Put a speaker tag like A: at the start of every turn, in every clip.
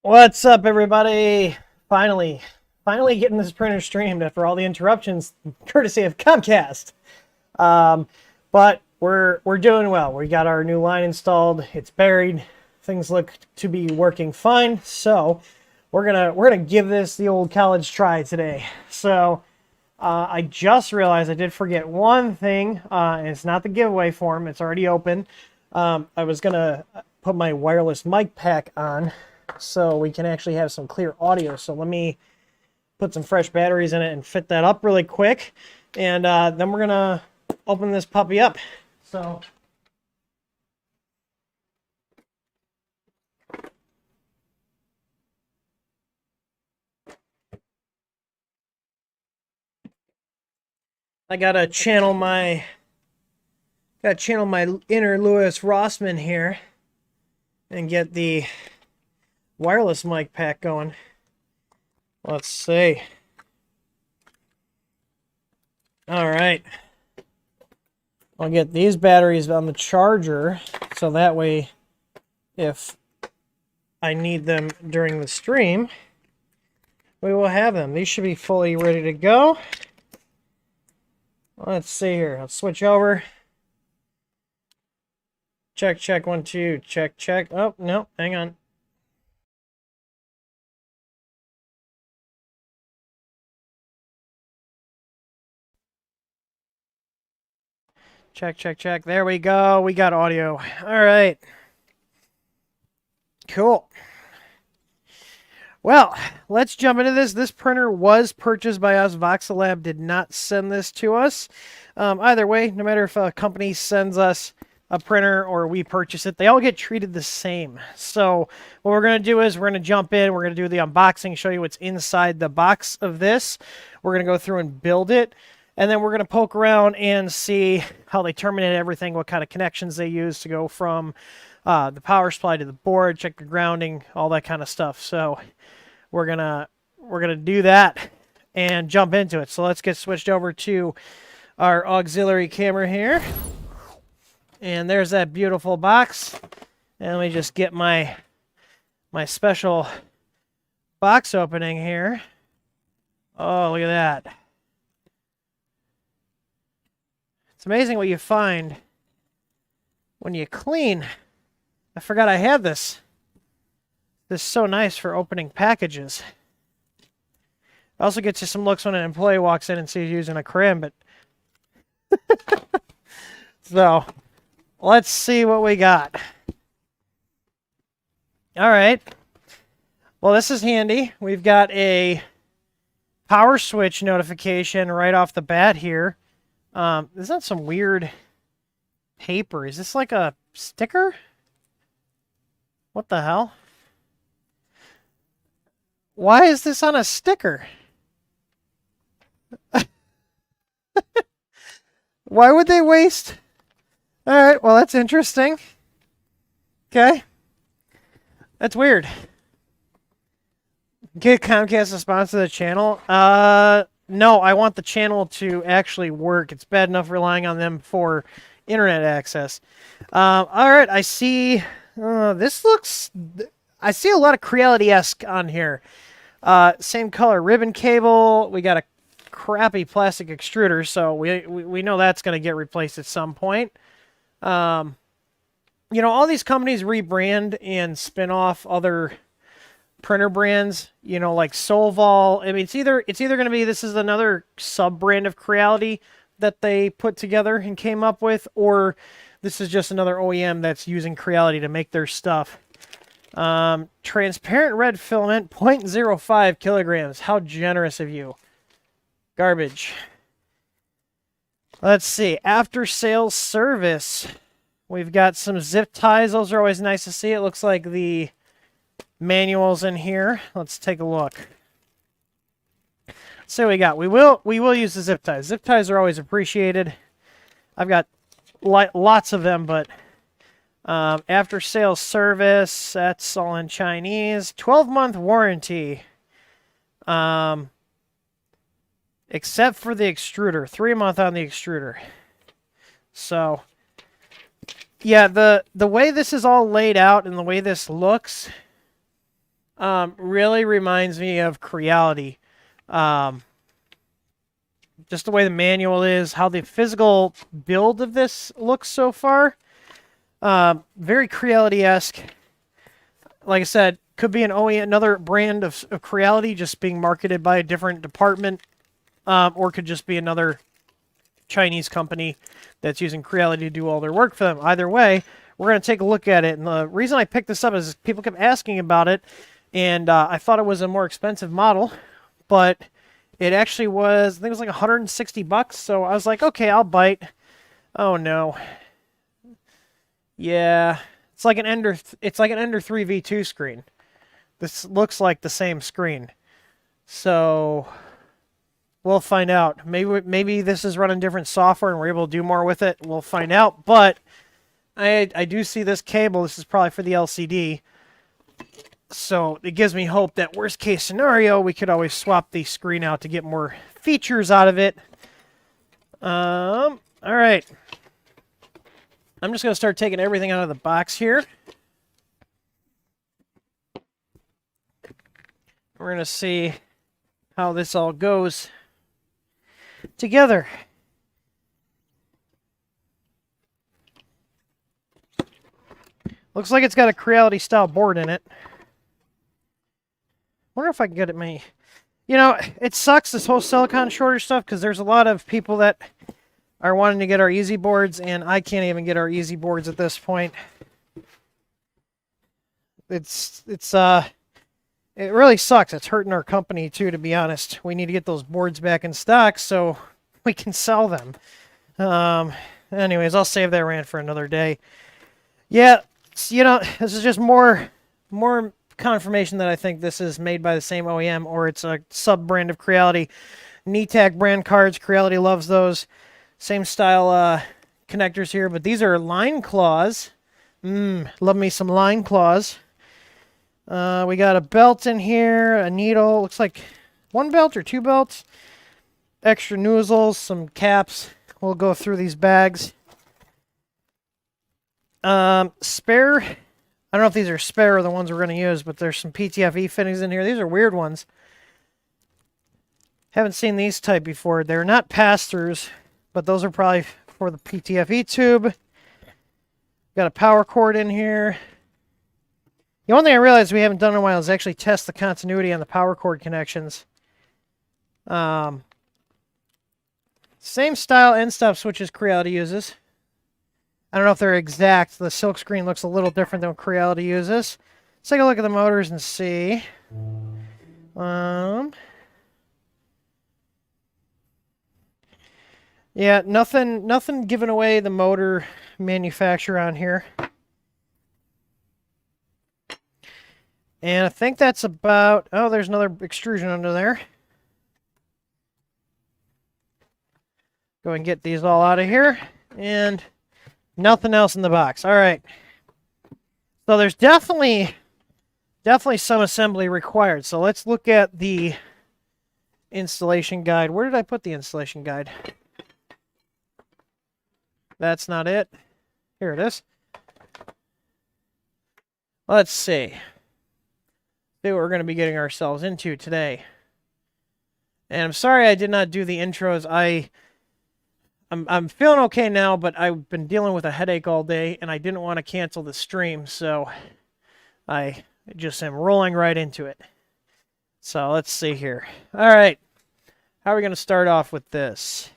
A: What's up, everybody? Finally getting this printer streamed after all the interruptions, courtesy of Comcast. But we're doing well. We got our new line installed. It's buried. Things look to be working fine. So we're gonna give this the old college try today. So I just realized I did forget one thing. And it's not the giveaway form. It's already open. I was gonna put my wireless mic pack on, so we can actually have some clear audio. So let me put some fresh batteries in it and fit that up really quick. And then we're going to open this puppy up. So I got to channel my inner Louis Rossman here and get the wireless mic pack going. Let's see. All right. I'll get these batteries on the charger, so that way if I need them during the stream, we will have them. These should be fully ready to go. Let's see here. I'll switch over. Check, check, 1, 2, check, check. Oh, no, hang on. Check, check, check. There we go. We got audio. All right. Cool. Well, let's jump into this. This printer was purchased by us. Voxelab did not send this to us. Either way, no matter if a company sends us a printer or we purchase it, they all get treated the same. So what we're going to do is we're going to jump in. We're going to do the unboxing, show you what's inside the box of this. We're going to go through and build it. And then we're going to poke around and see how they terminate everything, what kind of connections they use to go from the power supply to the board, check the grounding, all that kind of stuff. So we're gonna do that and jump into it. So let's get switched over to our auxiliary camera here. And there's that beautiful box. And let me just get my special box opening here. Oh, look at that. It's amazing what you find when you clean. I forgot I had this. This is so nice for opening packages. Also gets you some looks when an employee walks in and sees you using a crayon, but so let's see what we got. All right. Well, this is handy. We've got a power switch notification right off the bat here. Is that some weird paper? Is this like a sticker? What the hell? Why is this on a sticker? Why would they waste? All right, well, that's interesting. Okay. That's weird. Get Comcast to sponsor the channel? No, I want the channel to actually work. It's bad enough relying on them for internet access. All right, I see. This looks. I see a lot of Creality-esque on here. Same color ribbon cable. We got a crappy plastic extruder, so we know that's going to get replaced at some point. You know, all these companies rebrand and spin off other printer brands, you know, like Solval. I mean, it's either going to be this is another sub brand of Creality that they put together and came up with, or this is just another OEM that's using Creality to make their stuff. Transparent red filament, 0.05 kilograms. How generous of you. Garbage. Let's see. After sales service, we've got some zip ties. Those are always nice to see. It looks like the manuals in here. Let's take a look. So we got. We will use the zip ties. Zip ties are always appreciated. I've got lots of them, but after sales service, that's all in Chinese. 12-month warranty. Except for the extruder. 3-month on the extruder. So yeah, the way this is all laid out and the way this looks, really reminds me of Creality. Just the way the manual is, how the physical build of this looks so far. Very Creality-esque. Like I said, could be an OEM, another brand of Creality just being marketed by a different department, or could just be another Chinese company that's using Creality to do all their work for them. Either way, we're going to take a look at it. And the reason I picked this up is people kept asking about it, and I thought it was a more expensive model, but it actually was, I think it was like 160 bucks, so I was like, okay, I'll bite. Oh no. Yeah, it's like an Ender 3 V2 screen. This looks like the same screen. So we'll find out. Maybe this is running different software and we're able to do more with it. We'll find out. But I do see this cable. This is probably for the LCD. So it gives me hope that worst case scenario, we could always swap the screen out to get more features out of it. All right. I'm just going to start taking everything out of the box here. We're going to see how this all goes together. Looks like it's got a Creality style board in it. Wonder if I can get it me. You know, it sucks, this whole silicon shortage stuff, because there's a lot of people that are wanting to get our easy boards, and I can't even get our easy boards at this point. It really sucks. It's hurting our company too, to be honest. We need to get those boards back in stock so we can sell them. Anyways, I'll save that rant for another day. Yeah, you know, this is just more confirmation that I think this is made by the same OEM, or it's a sub-brand of Creality. NETAC brand cards, Creality loves those. Same style connectors here, but these are line claws. Love me some line claws. We got a belt in here, a needle. Looks like one belt or two belts. Extra nozzles, some caps. We'll go through these bags. Spare. I don't know if these are spare or the ones we're going to use, but there's some PTFE fittings in here. These are weird ones. Haven't seen these type before. They're not pass-throughs, but those are probably for the PTFE tube. Got a power cord in here. The one thing I realized we haven't done in a while is actually test the continuity on the power cord connections. Same style end stop switches Creality uses. I don't know if they're exact. The silk screen looks a little different than what Creality uses. Let's take a look at the motors and see. Yeah, nothing giving away the motor manufacturer on here. And I think that's about... Oh, there's another extrusion under there. Go and get these all out of here. And nothing else in the box. All right. So there's definitely some assembly required. So let's look at the installation guide. Where did I put the installation guide? That's not it. Here it is. Let's see. See what we're going to be getting ourselves into today. And I'm sorry I did not do the intros. I'm feeling okay now, but I've been dealing with a headache all day, and I didn't want to cancel the stream, so I just am rolling right into it. So let's see here. All right. How are we going to start off with this?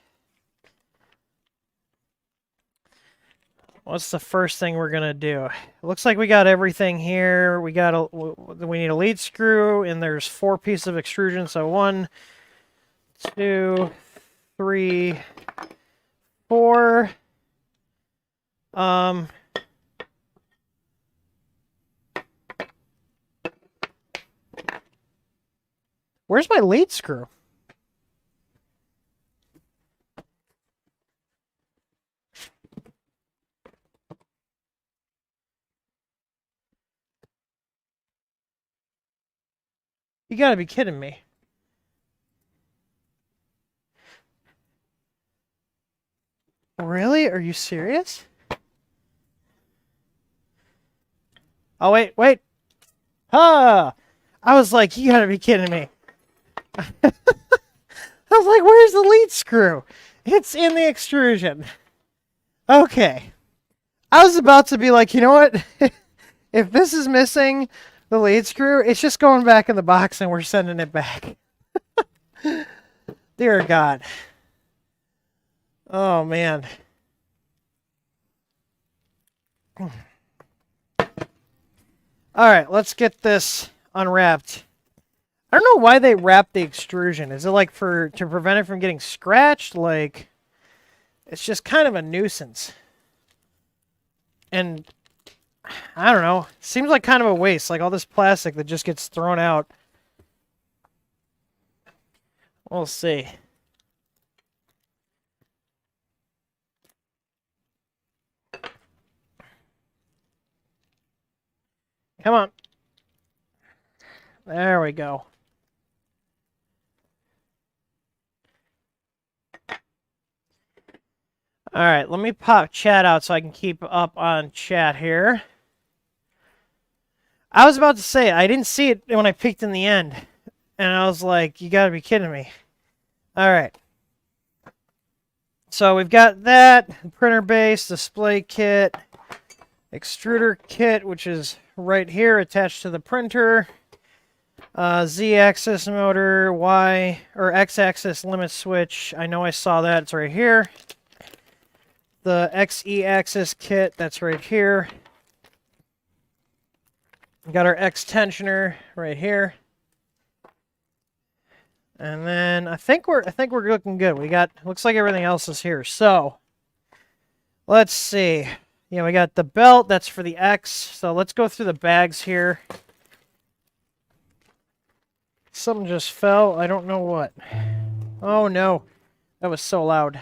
A: What's the first thing we're going to do? It looks like we got everything here. We need a lead screw, and there's 4 pieces of extrusion. So 1, 2, 3, 4. Where's my lead screw? You gotta be kidding me. Really? Are you serious? Oh, wait. Ha! I was like, you gotta be kidding me. I was like, where's the lead screw? It's in the extrusion. Okay. I was about to be like, you know what? If this is missing the lead screw, it's just going back in the box and we're sending it back. Dear God. Oh, man. All right, let's get this unwrapped. I don't know why they wrap the extrusion. Is it like to prevent it from getting scratched? Like, it's just kind of a nuisance. And I don't know. Seems like kind of a waste. Like all this plastic that just gets thrown out. We'll see. Come on. There we go. All right, let me pop chat out so I can keep up on chat here. I was about to say, I didn't see it when I peeked in the end. And I was like, you gotta be kidding me. All right. So we've got that, printer base, display kit, extruder kit, which is right here attached to the printer. Z-axis motor, Y, or X-axis limit switch. I know I saw that. It's right here. The XE-axis kit, that's right here. We got our X tensioner right here. And then I think we're looking good. We got, looks like everything else is here. So let's see. Yeah, we got the belt, that's for the X. So let's go through the bags here. Something just fell. I don't know what. Oh no. That was so loud.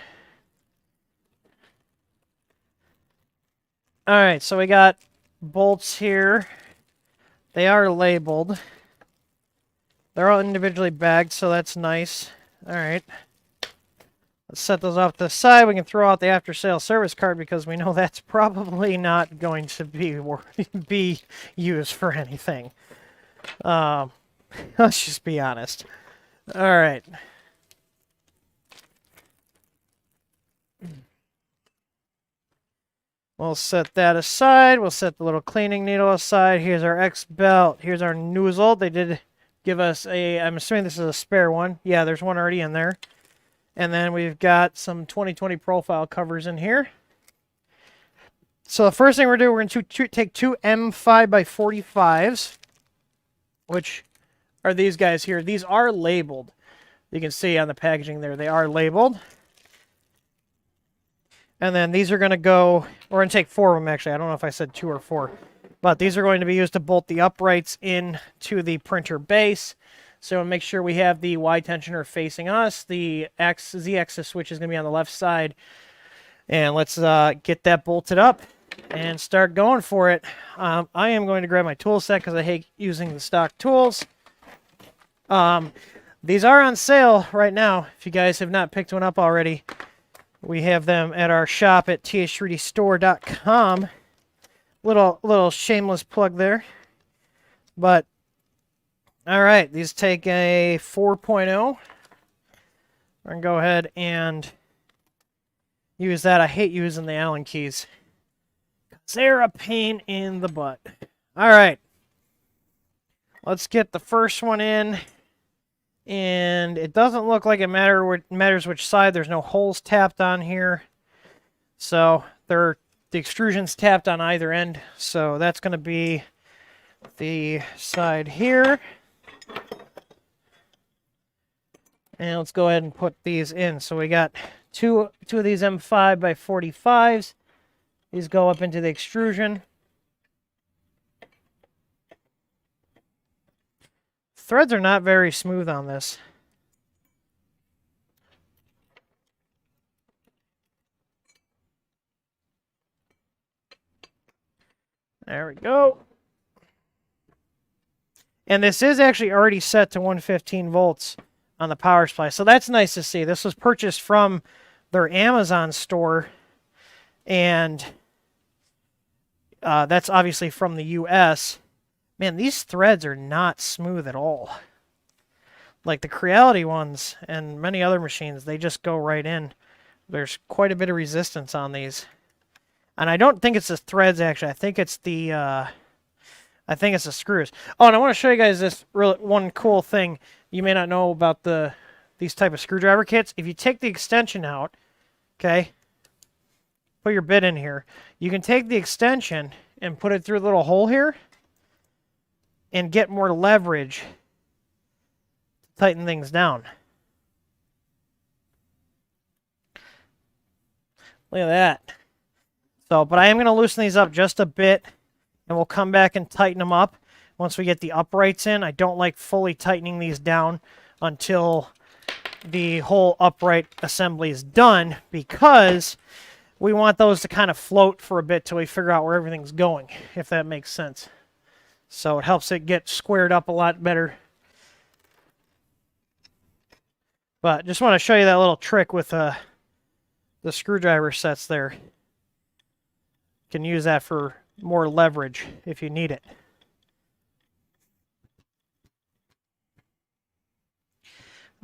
A: Alright, so we got bolts here. They are labeled. They're all individually bagged, so that's nice. Alright. Let's set those off to the side. We can throw out the after-sale service card because we know that's probably not going to be used for anything. Let's just be honest. Alright. We'll set that aside. We'll set the little cleaning needle aside. Here's our X belt. Here's our nozzle. They did give us a, I'm assuming this is a spare one. Yeah, there's one already in there. And then we've got some 2020 profile covers in here. So the first thing we're doing, we're going to take two M5x45s, which are these guys here. These are labeled. You can see on the packaging there, they are labeled. And then these are going to go, we're going to take 4 of them actually. I don't know if I said 2 or 4. But these are going to be used to bolt the uprights into the printer base. So make sure we have the Y tensioner facing us. The Z-axis switch is going to be on the left side. And let's get that bolted up and start going for it. I am going to grab my tool set because I hate using the stock tools. These are on sale right now. If you guys have not picked one up already, we have them at our shop at th3dstore.com. Little shameless plug there. But, all right, these take a 4.0. We're going to go ahead and use that. I hate using the Allen keys. They're a pain in the butt. All right. Let's get the first one in. And it doesn't look like it matters which side. There's no holes tapped on here. So the extrusion's tapped on either end. So that's going to be the side here. And let's go ahead and put these in. So we got two of these M5x45s. These go up into the extrusion. Threads are not very smooth on this. There we go. And this is actually already set to 115 volts on the power supply. So that's nice to see. This was purchased from their Amazon store. And that's obviously from the US. Man, these threads are not smooth at all. Like the Creality ones and many other machines, they just go right in. There's quite a bit of resistance on these. And I don't think it's the threads, actually. I think it's the screws. Oh, and I want to show you guys this one cool thing you may not know about these type of screwdriver kits. If you take the extension out, okay, put your bit in here, you can take the extension and put it through the little hole here and get more leverage to tighten things down. Look at that. So, but I am going to loosen these up just a bit, and we'll come back and tighten them up once we get the uprights in. I don't like fully tightening these down until the whole upright assembly is done, because we want those to kind of float for a bit till we figure out where everything's going, if that makes sense. So it helps it get squared up a lot better. But just want to show you that little trick with the screwdriver sets there. You can use that for more leverage if you need it.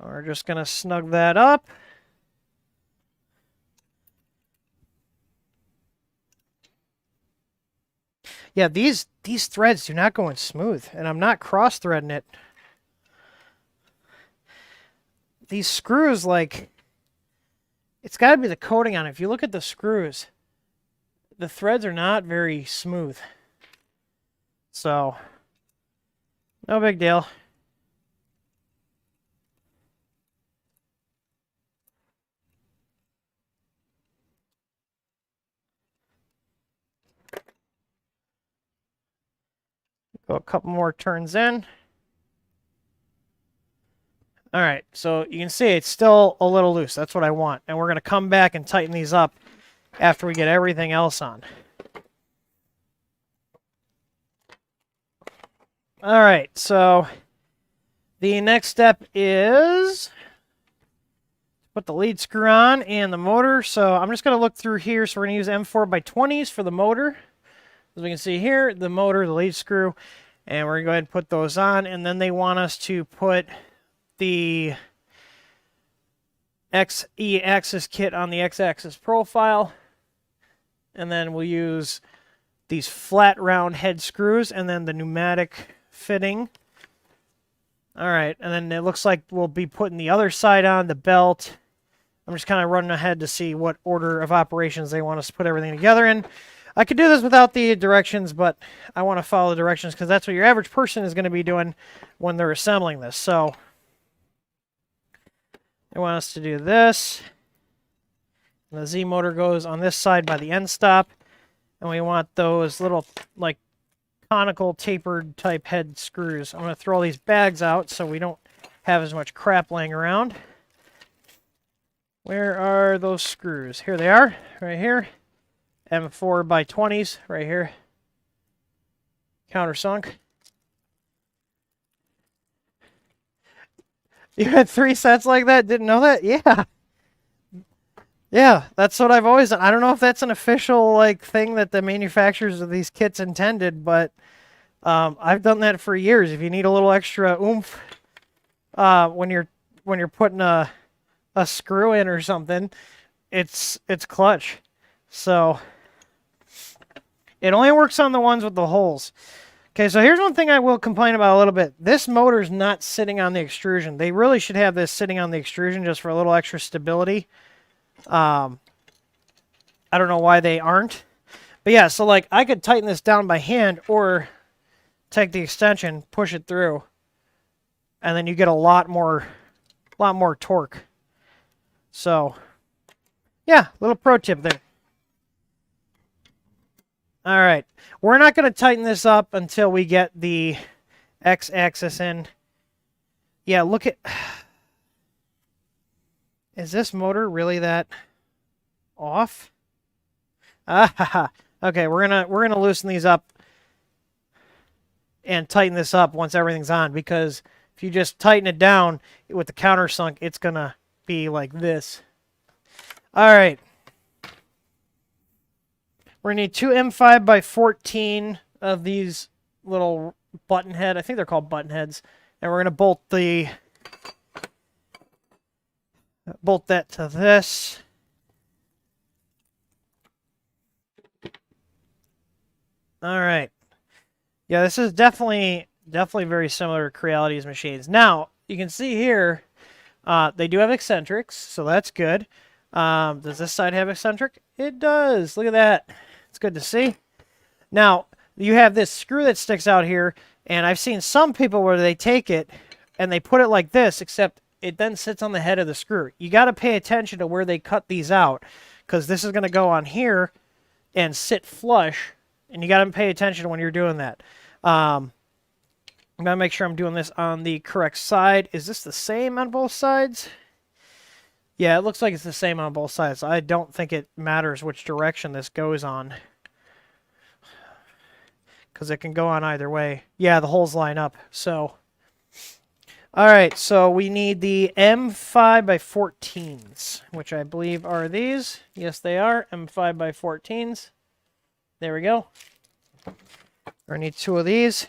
A: We're just going to snug that up. Yeah, these threads do not go in smooth, and I'm not cross-threading it. These screws, like, it's got to be the coating on it. If you look at the screws, the threads are not very smooth. So, no big deal. Go a couple more turns in. All right, so you can see it's still a little loose. That's what I want. And we're going to come back and tighten these up after we get everything else on. All right, so the next step is put the lead screw on and the motor. So I'm just going to look through here. So we're going to use M4x20s for the motor. As we can see here, the motor, the lead screw, and we're going to go ahead and put those on. And then they want us to put the XE axis kit on the X-axis profile. And then we'll use these flat round head screws and then the pneumatic fitting. All right, and then it looks like we'll be putting the other side on, the belt. I'm just kind of running ahead to see what order of operations they want us to put everything together in. I could do this without the directions, but I want to follow the directions because that's what your average person is going to be doing when they're assembling this. So they want us to do this. And the Z motor goes on this side by the end stop. And we want those little, like, conical tapered type head screws. I'm going to throw these bags out so we don't have as much crap laying around. Where are those screws? Here they are, right here. M4x20s, right here. Countersunk. You had 3 sets like that? Didn't know that? Yeah. Yeah, that's what I've always done. I don't know if that's an official like thing that the manufacturers of these kits intended, but I've done that for years. If you need a little extra oomph when you're putting a screw in or something, it's clutch. So it only works on the ones with the holes. Okay, so here's one thing I will complain about a little bit. This motor's not sitting on the extrusion. They really should have this sitting on the extrusion just for a little extra stability. I don't know why they aren't. But yeah, so like I could tighten this down by hand or take the extension, push it through, and then you get a lot more torque. So yeah, little pro tip there. All right, we're not going to tighten this up until we get the X-axis in. Yeah, look at... Is this motor really that off? Ah, okay, we're gonna loosen these up and tighten this up once everything's on, because if you just tighten it down with the countersunk, it's gonna be like this. All right. We're going to need 2 M5x14 of these little button head. I think they're called button heads. And we're going to bolt that to this. All right. Yeah, this is definitely very similar to Creality's machines. Now, you can see here, they do have eccentrics, so that's good. Does this side have eccentric? It does. Look at that. It's good to see. Now, you have this screw that sticks out here, and I've seen some people where they take it and they put it like this, except it then sits on the head of the screw. You got to pay attention to where they cut these out, because this is going to go on here and sit flush, and you got to pay attention when you're doing that. I'm going to make sure I'm doing this on the correct side. Is this the same on both sides? Yeah, it looks like it's the same on both sides. I don't think it matters which direction this goes on, because it can go on either way. Yeah, the holes line up. So, all right, so we need the M5 by 14s, which I believe are these. Yes, they are M5 by 14s. There we go. I need 2 of these.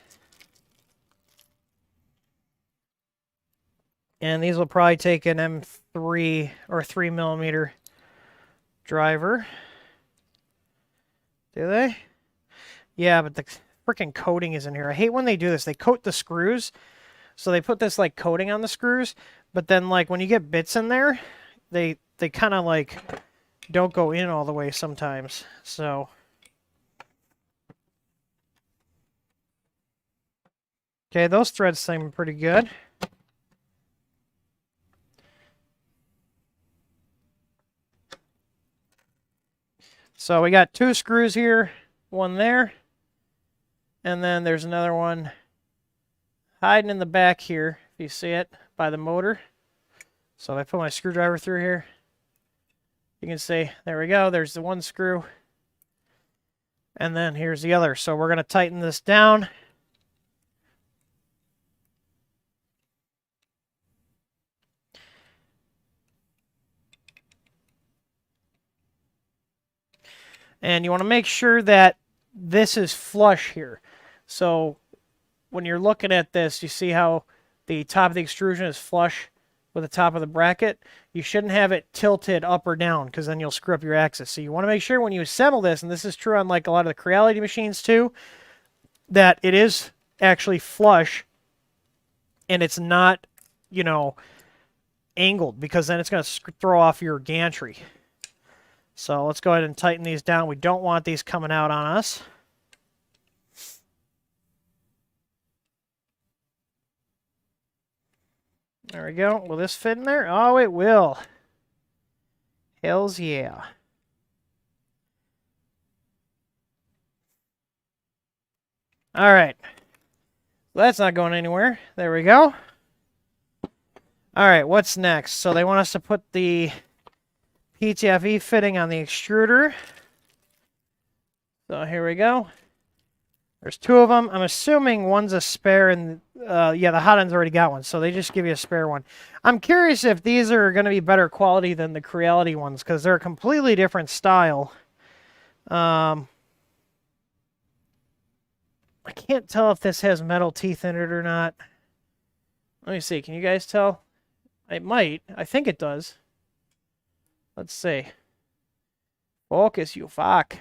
A: And these will probably take an M3 or 3mm driver. Do they? Yeah, but the freaking coating is in here. I hate when they do this. They coat the screws. So they put this like coating on the screws, but then like when you get bits in there, they kind of like don't go in all the way sometimes. So okay, those threads seem pretty good. So we got 2 screws here, 1 there, and then there's another one hiding in the back here, if you see it, by the motor. So if I put my screwdriver through here, you can see, there we go, there's the 1 screw, and then here's the other. So we're going to tighten this down. And you want to make sure that this is flush here. So when you're looking at this, you see how the top of the extrusion is flush with the top of the bracket. You shouldn't have it tilted up or down, because then you'll screw up your axis. So you want to make sure when you assemble this, and this is true on like a lot of the Creality machines too, that it is actually flush and it's not, you know, angled, because then it's going to throw off your gantry. So let's go ahead and tighten these down. We don't want these coming out on us. There we go. Will this fit in there? Oh, it will. Hells yeah. All right. Well, that's not going anywhere. There we go. All right, what's next? So they want us to put the PTFE fitting on the extruder. So here we go. There's 2 of them. I'm assuming one's a spare, and yeah, the hot end's already got one, so they just give you a spare one. I'm curious if these are going to be better quality than the Creality ones, because they're a completely different style. I can't tell if this has metal teeth in it or not. Let me see. Can you guys tell? It might. I think it does. Let's see. Focus, you fuck.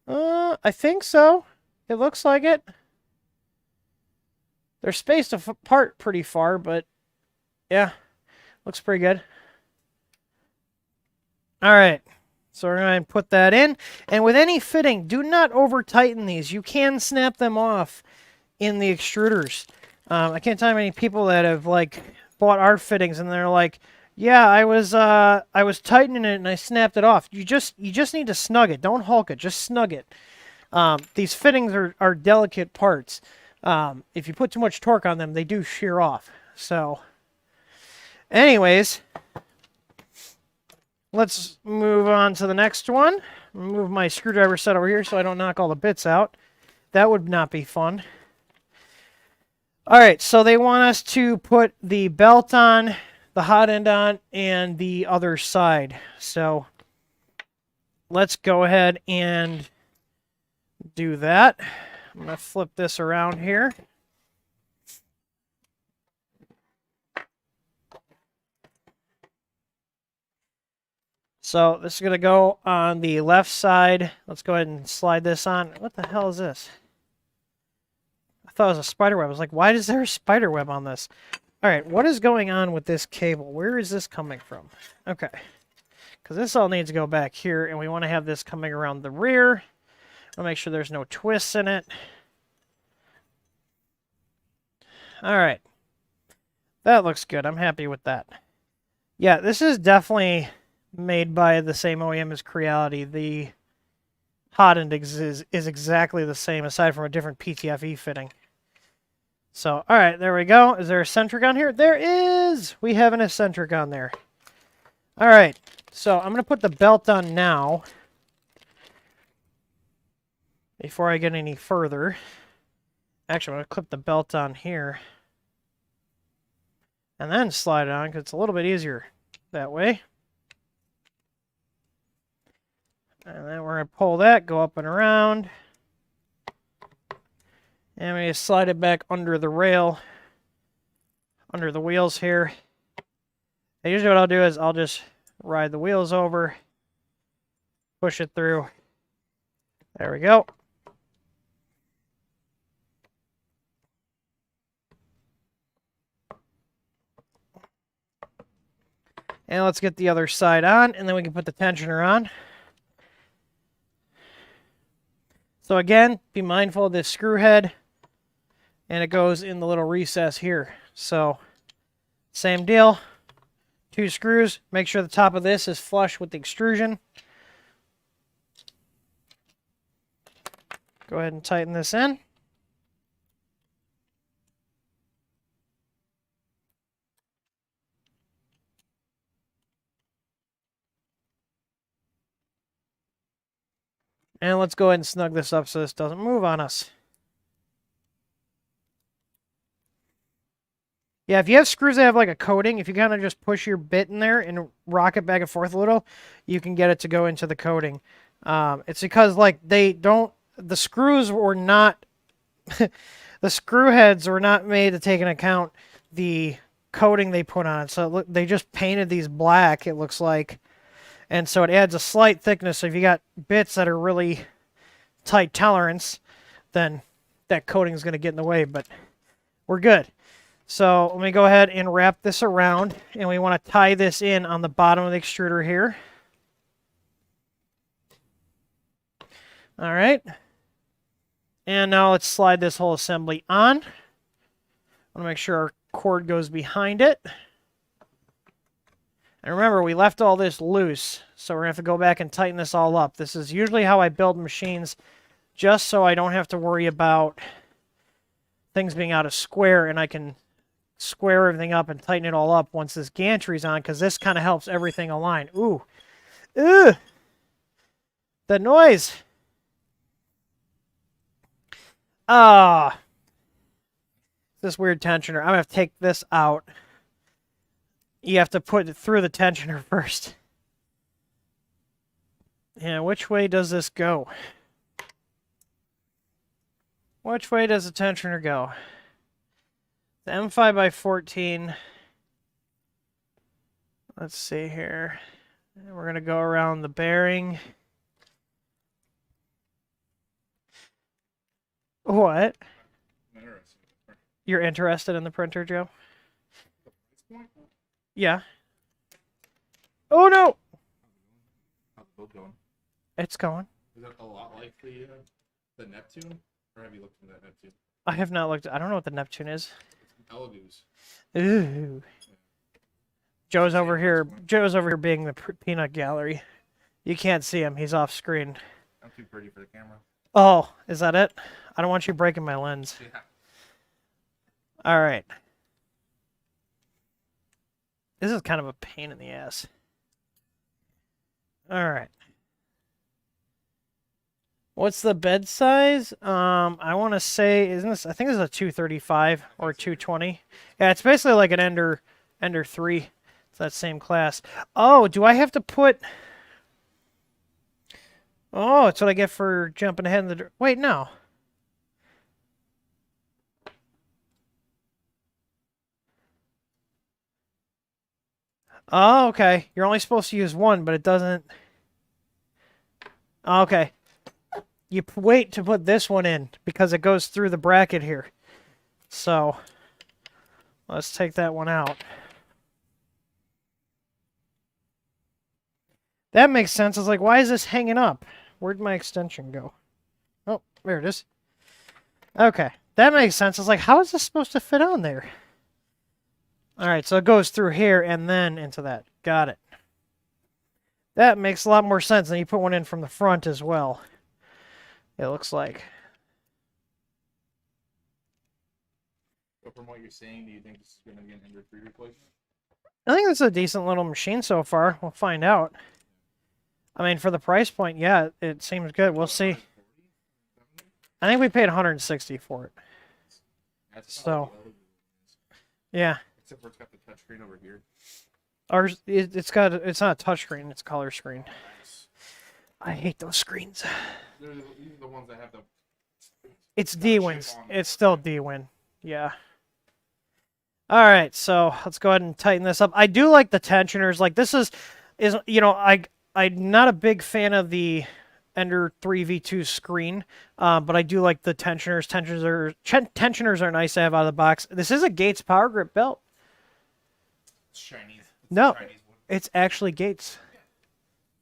A: I think so. It looks like it. They're spaced apart pretty far, but yeah, looks pretty good. All right, so we're going to put that in. And with any fitting, do not over tighten these. You can snap them off in the extruders. I can't tell you how many people that have like bought our fittings and they're like, yeah, I was tightening it and I snapped it off. You just need to snug it. Don't hulk it. Just snug it. These fittings are delicate parts. If you put too much torque on them, they do shear off. So, anyways, let's move on to the next one. Move my screwdriver set over here so I don't knock all the bits out. That would not be fun. All right, so they want us to put the belt on, the hot end on, and the other side. So let's go ahead and do that. I'm going to flip this around here. So this is going to go on the left side. Let's go ahead and slide this on. What the hell is this? I thought it was a spider web. I was like, why is there a spider web on this? All right, what is going on with this cable? Where is this coming from? Okay, because this all needs to go back here, and we want to have this coming around the rear. I'll make sure there's no twists in it. All right, that looks good. I'm happy with that. Yeah, this is definitely made by the same OEM as Creality. The hot index is exactly the same, aside from a different PTFE fitting. So, all right, there we go. Is there a eccentric on here? There is! We have an eccentric on there. All right, so I'm going to put the belt on now before I get any further. Actually, I'm going to clip the belt on here and then slide it on because it's a little bit easier that way. And then we're going to pull that, go up and around. And we slide it back under the rail, under the wheels here. And usually what I'll do is I'll just ride the wheels over, push it through. There we go. And let's get the other side on, and then we can put the tensioner on. So again, be mindful of this screw head, and it goes in the little recess here. So same deal, 2 screws. Make sure the top of this is flush with the extrusion. Go ahead and tighten this in. And let's go ahead and snug this up so this doesn't move on us. Yeah, if you have screws that have like a coating, if you kind of just push your bit in there and rock it back and forth a little, you can get it to go into the coating. It's because like the screws were not, the screw heads were not made to take into account the coating they put on it. So look, they just painted these black, it looks like. And so it adds a slight thickness. So if you got bits that are really tight tolerance, then that coating is going to get in the way, but we're good. So let me go ahead and wrap this around, and we want to tie this in on the bottom of the extruder here. All right. And now let's slide this whole assembly on. I want to make sure our cord goes behind it. And remember, we left all this loose, so we're going to have to go back and tighten this all up. This is usually how I build machines, just so I don't have to worry about things being out of square, and I can square everything up and tighten it all up once this gantry's on, because this kind of helps everything align. Ooh. Ugh. The noise. Ah. This weird tensioner. I'm going to have to take this out. You have to put it through the tensioner first. And which way does this go? Which way does the tensioner go? The M5x14. Let's see here. We're going to go around the bearing. What? You're interested in the printer, Joe? Yeah. Oh no!
B: How's the build going?
A: It's going.
B: Is that a lot like the Neptune? Or have you looked at that Neptune?
A: I have not looked. I don't know what the Neptune is.
B: It's an Elegoo's.
A: Ooh. Joe's over here. Joe's over here being the peanut gallery. You can't see him. He's off screen.
B: I'm too pretty for the camera.
A: Oh, is that it? I don't want you breaking my lens.
B: Yeah.
A: All right. This is kind of a pain in the ass. All right. What's the bed size? I want to say, isn't this? I think this is a 235 or 220. Yeah, it's basically like an Ender 3. It's that same class. Oh, do I have to put? Oh, it's what I get for jumping ahead in the. Wait, no. Oh, okay. You're only supposed to use one, but it doesn't... Okay. You wait to put this one in because it goes through the bracket here. So, let's take that one out. That makes sense. It's like, why is this hanging up? Where'd my extension go? Oh, there it is. Okay, that makes sense. It's like, how is this supposed to fit on there? All right, so it goes through here and then into that. Got it. That makes a lot more sense than you put one in from the front as well. It looks like.
B: But from what you're saying, do you think this is going to be an Ender 3 replacement?
A: I think it's a decent little machine so far. We'll find out. I mean, for the price point, yeah, it seems good. We'll see. I think we paid 160 for it.
B: That's
A: So, yeah.
B: Except for it's got the touchscreen over here.
A: Ours, it's not a touchscreen, it's a color screen. I hate those screens.
B: These are the ones that have the...
A: It's D-Wins. It's still D-Win. Yeah. All right, so let's go ahead and tighten this up. I do like the tensioners. Like, this is you know, I'm not a big fan of the Ender 3 V2 screen, but I do like the tensioners. Tensioners are nice to have out of the box. This is a Gates Power Grip belt.
B: It's Chinese. It's
A: No,
B: the Chinese one.
A: it's actually Gates.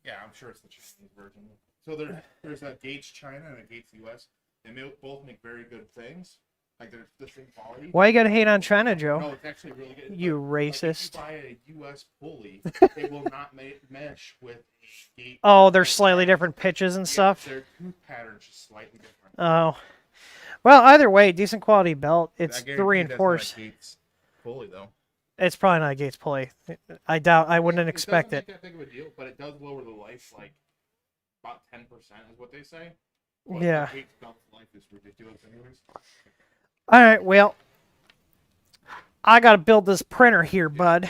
B: Yeah, I'm sure it's the Chinese version. So there's a Gates China and a Gates US. They both make very good things. Like, they're the same quality.
A: Why you gotta hate on China, Joe?
B: No, it's actually really good.
A: You
B: Like,
A: racist.
B: if you buy a US pulley, it will not mesh with a Gate.
A: Oh, they're slightly different pitches and stuff.
B: Their tooth pattern's just slightly different.
A: Oh. Well, either way, decent quality belt. It's
B: I
A: the
B: guarantee
A: reinforced.
B: that's not a Gates pulley, though.
A: It's probably not a Gates pulley. I doubt. I wouldn't expect
B: it.
A: it.
B: Doesn't make that big of a deal, but it does lower the life, like, about 10% is what they say. But
A: Yeah.
B: the Gates belt's life is ridiculous anyways.
A: All right. Well, I gotta build this printer here, bud.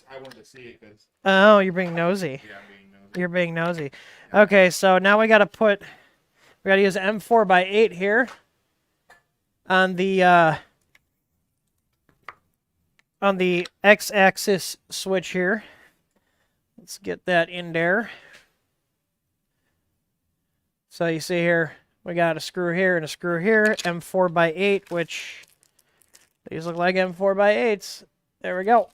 B: I wanted to see it because,
A: Oh, you're being nosy.
B: yeah, I'm being nosy.
A: You're being nosy. Okay, so now we gotta use M4x8 here on the X-axis switch here. Let's get that in there. So you see here, we got a screw here and a screw here, M4x8, which these look like M4x8s. There we go.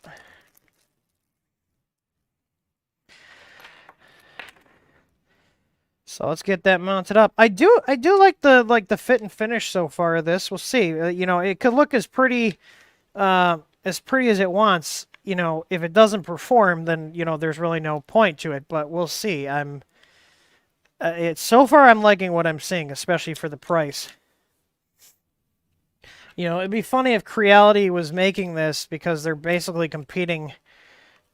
A: So let's get that mounted up. I do like the fit and finish so far of this. We'll see. You know, it could look as pretty as it wants. You know, if it doesn't perform, then you know there's really no point to it. But we'll see. So far I'm liking what I'm seeing, especially for the price. You know, it'd be funny if Creality was making this because they're basically competing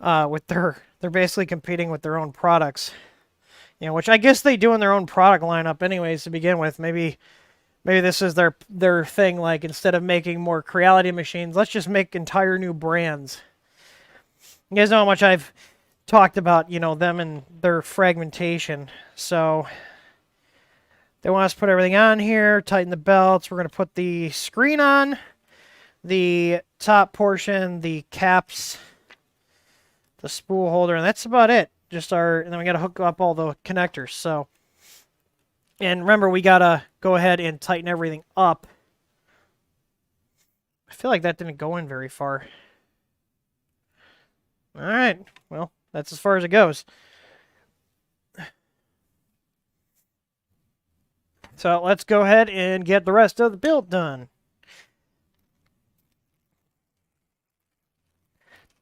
A: with their own products. You know, which I guess they do in their own product lineup anyways to begin with. Maybe this is their thing, like instead of making more Creality machines, let's just make entire new brands. You guys know how much I've talked about, you know, them and their fragmentation. So they want us to put everything on here, tighten the belts. We're going to put the screen on, the top portion, the caps, the spool holder, and that's about it. And then we got to hook up all the connectors. So, and remember, we got to go ahead and tighten everything up. I feel like that didn't go in very far. All right. Well, that's as far as it goes. So let's go ahead and get the rest of the build done.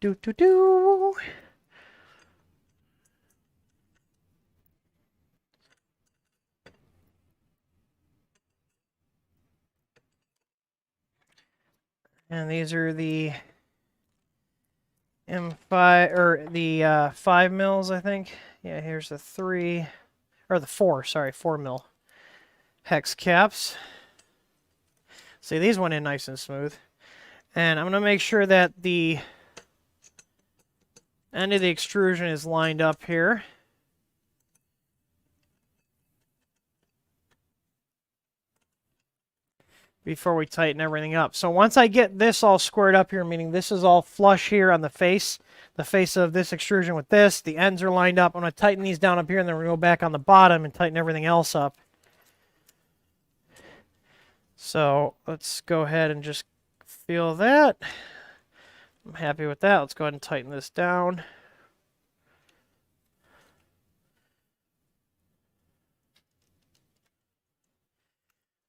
A: Do. And these are the M5 or the 5 mils, I think. Yeah, here's the 3 or the 4. Sorry, 4 mil hex caps. See, these went in nice and smooth. And I'm gonna make sure that the end of the extrusion is lined up here. Before we tighten everything up. So once I get this all squared up here, meaning this is all flush here on the face, the face of this extrusion with this. The ends are lined up. I'm going to tighten these down up here, and then we're going to go back on the bottom and tighten everything else up. So let's go ahead and just feel that. I'm happy with that. Let's go ahead and tighten this down.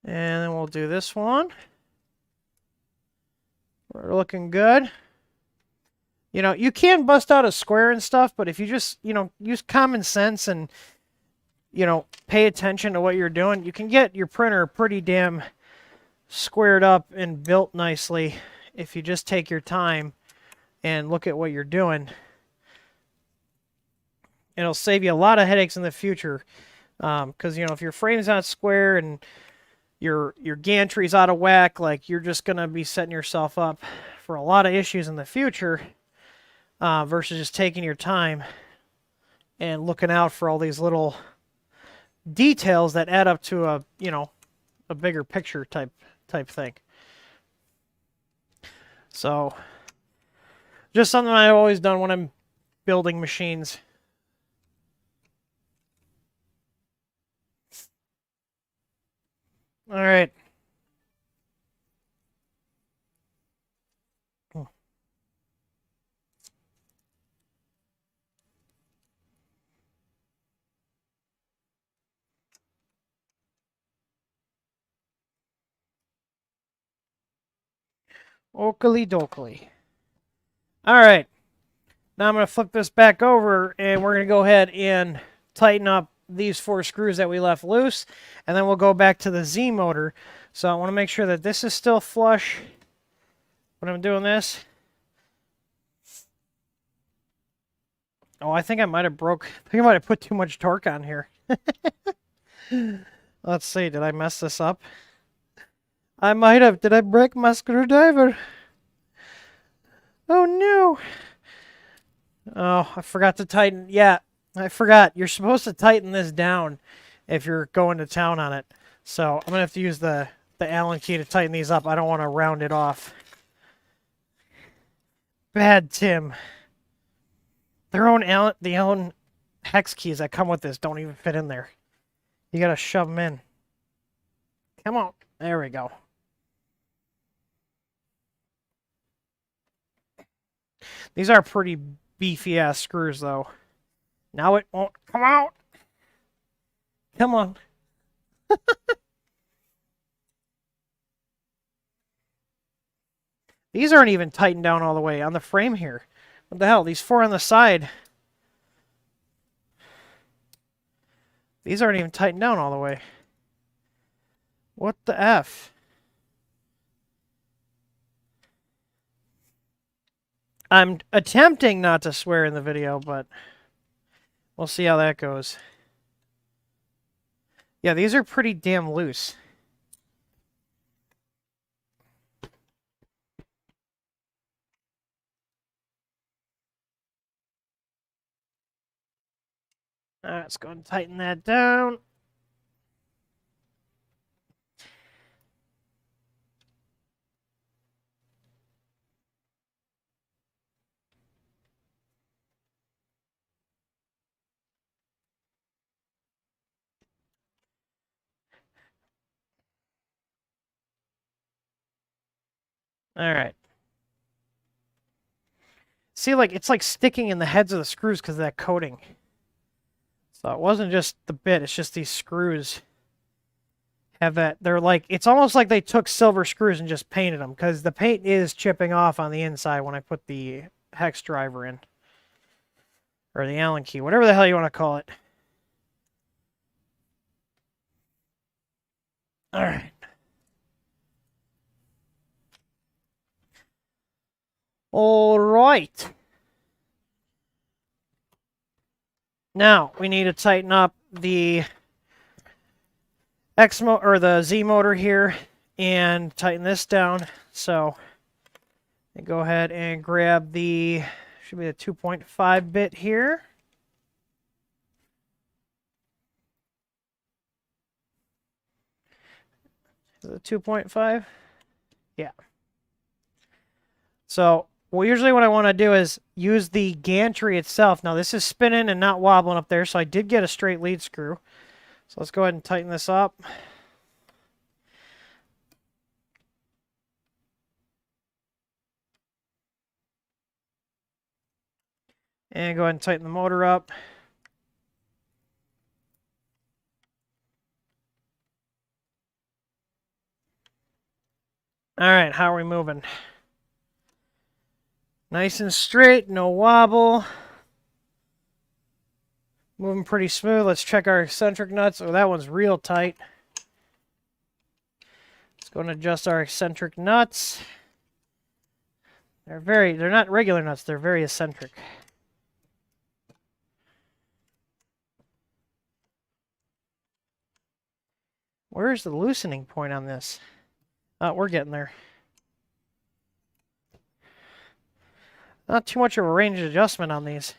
A: And then we'll do this one. We're looking good. You know, you can bust out a square and stuff, but if you just, you know, use common sense and, you know, pay attention to what you're doing, you can get your printer pretty damn squared up and built nicely if you just take your time and look at what you're doing. It'll save you a lot of headaches in the future. Because, you know, if your frame's not square and your gantry's out of whack, like, you're just going to be setting yourself up for a lot of issues in the future. Versus just taking your time and looking out for all these little details that add up to a, you know, a bigger picture type thing. So, just something I've always done when I'm building machines. All right. Oakley dokley. All right. Now I'm going to flip this back over, and we're going to go ahead and tighten up these 4 screws that we left loose, and then we'll go back to the Z motor. So I want to make sure that this is still flush when I'm doing this. Oh, I think I might have put too much torque on here. Let's see, did I mess this up? I might have. Did I break my screwdriver? Oh, no. Oh, I forgot to tighten. Yeah, I forgot. You're supposed to tighten this down if you're going to town on it. So I'm going to have to use the Allen key to tighten these up. I don't want to round it off. Bad Tim. The Allen hex keys that come with this don't even fit in there. You got to shove them in. Come on. There we go. These are pretty beefy ass screws though. Now it won't come out. Come on. These aren't even tightened down all the way on the frame here. What the hell? These 4 on the side. These aren't even tightened down all the way. What the F? I'm attempting not to swear in the video, but we'll see how that goes. Yeah, these are pretty damn loose. All right, let's go ahead and tighten that down. All right. See, like, it's like sticking in the heads of the screws because of that coating. So it wasn't just the bit, it's just these screws have that. They're like, it's almost like they took silver screws and just painted them because the paint is chipping off on the inside when I put the hex driver in. Or the Allen key, whatever the hell you want to call it. All right. All right. Now we need to tighten up the the Z motor here and tighten this down. So go ahead and grab the should be the 2.5 bit here. Is it 2.5? Yeah. So Well, usually what I want to do is use the gantry itself. Now, this is spinning and not wobbling up there, so I did get a straight lead screw. So let's go ahead and tighten this up. And go ahead and tighten the motor up. All right, how are we moving? Nice and straight, no wobble. Moving pretty smooth. Let's check our eccentric nuts. Oh, that one's real tight. Let's go and adjust our eccentric nuts. They're not regular nuts, they're very eccentric. Where's the loosening point on this? Oh, we're getting there. Not too much of a range adjustment on these.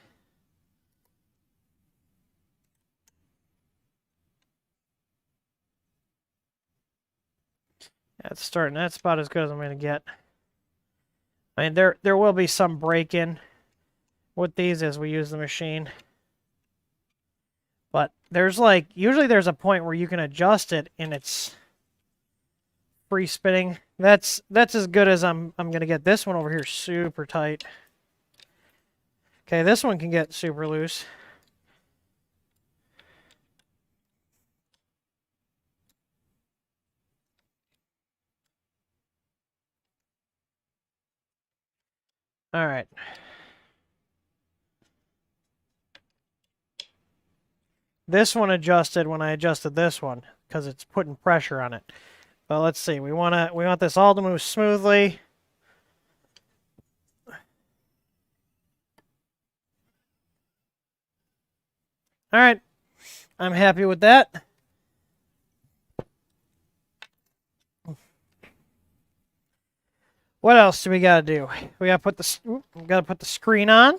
A: That's starting. That's about as good as I'm going to get. I mean, there will be some break-in with these as we use the machine. But there's like, usually there's a point where you can adjust it and it's free spinning. That's as good as I'm going to get. This one over here super tight. Okay, this one can get super loose. All right. This one adjusted when I adjusted this one because it's putting pressure on it. But let's see. We want this all to move smoothly. All right. I'm happy with that. What else do we got to do? We got to put the screen on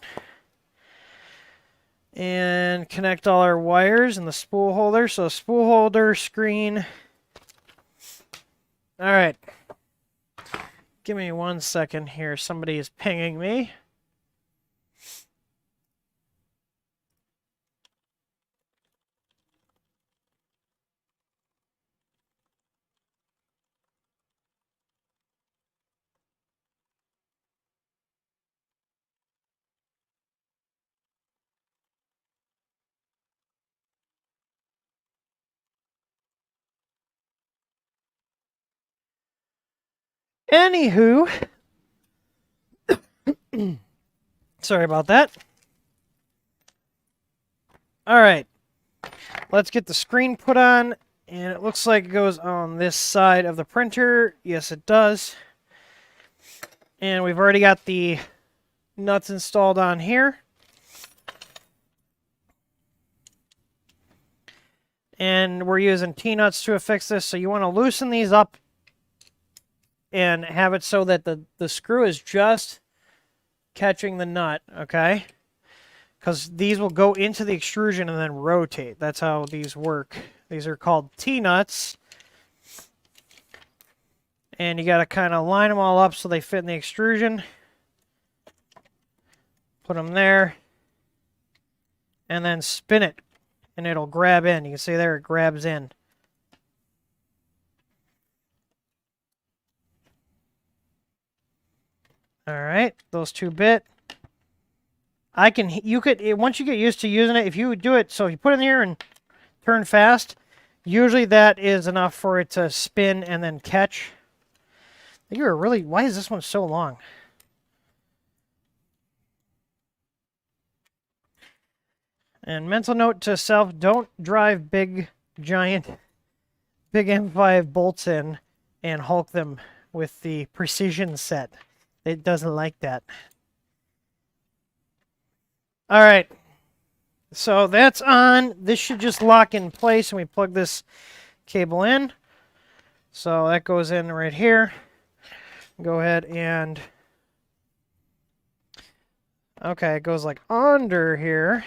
A: and connect all our wires and the spool holder. So spool holder, screen. All right. Give me 1 second here. Somebody is pinging me. Anywho, sorry about that. All right, let's get the screen put on, and it looks like it goes on this side of the printer. Yes, it does. And we've already got the nuts installed on here. And we're using T-nuts to affix this, so you want to loosen these up and have it so that the screw is just catching the nut, okay? Because these will go into the extrusion and then rotate. That's how these work. These are called T-nuts. And you got to kind of line them all up so they fit in the extrusion. Put them there. And then spin it. And it'll grab in. You can see there it grabs in. All right, those 2-bit. Once you get used to using it, if you do it, so if you put it in here and turn fast, usually that is enough for it to spin and then catch. Why is this one so long? And mental note to self, don't drive big M5 bolts in and Hulk them with the precision set. It doesn't like that. All right. So that's on. This should just lock in place and we plug this cable in. So that goes in right here. Go ahead and... Okay, it goes like under here.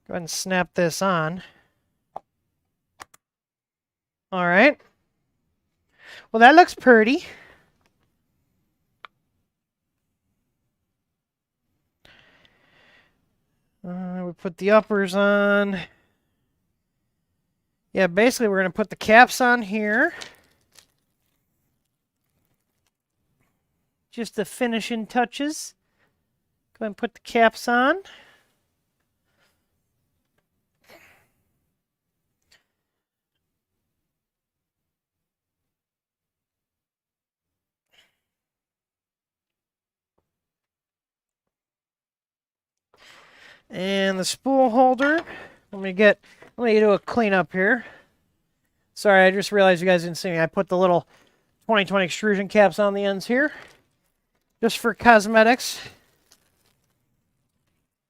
A: Go ahead and snap this on. All right. Well, that looks pretty. we put the uppers on. Yeah, basically we're going to put the caps on here. Just the finishing touches. Go ahead and put the caps on. And the spool holder. Let me do a cleanup here. Sorry, I just realized you guys didn't see me. I put the little 2020 extrusion caps on the ends here, just for cosmetics.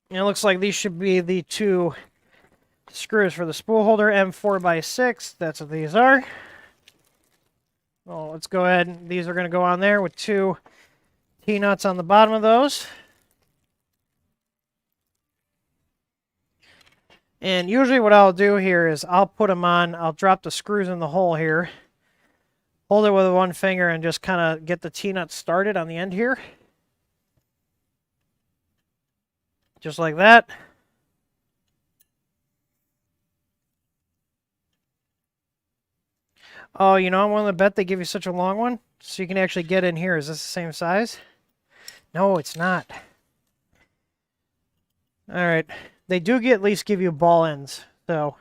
A: And it looks like these should be the 2 screws for the spool holder, M4x6. That's what these are. Well, let's go ahead. These are going to go on there with 2 T-nuts on the bottom of those. And usually what I'll do here is I'll put them on, I'll drop the screws in the hole here, hold it with one finger, and just kind of get the T-nuts started on the end here. Just like that. Oh, you know, I'm willing to bet they give you such a long one, so you can actually get in here. Is this the same size? No, it's not. All right. They do at least give you ball ends, so.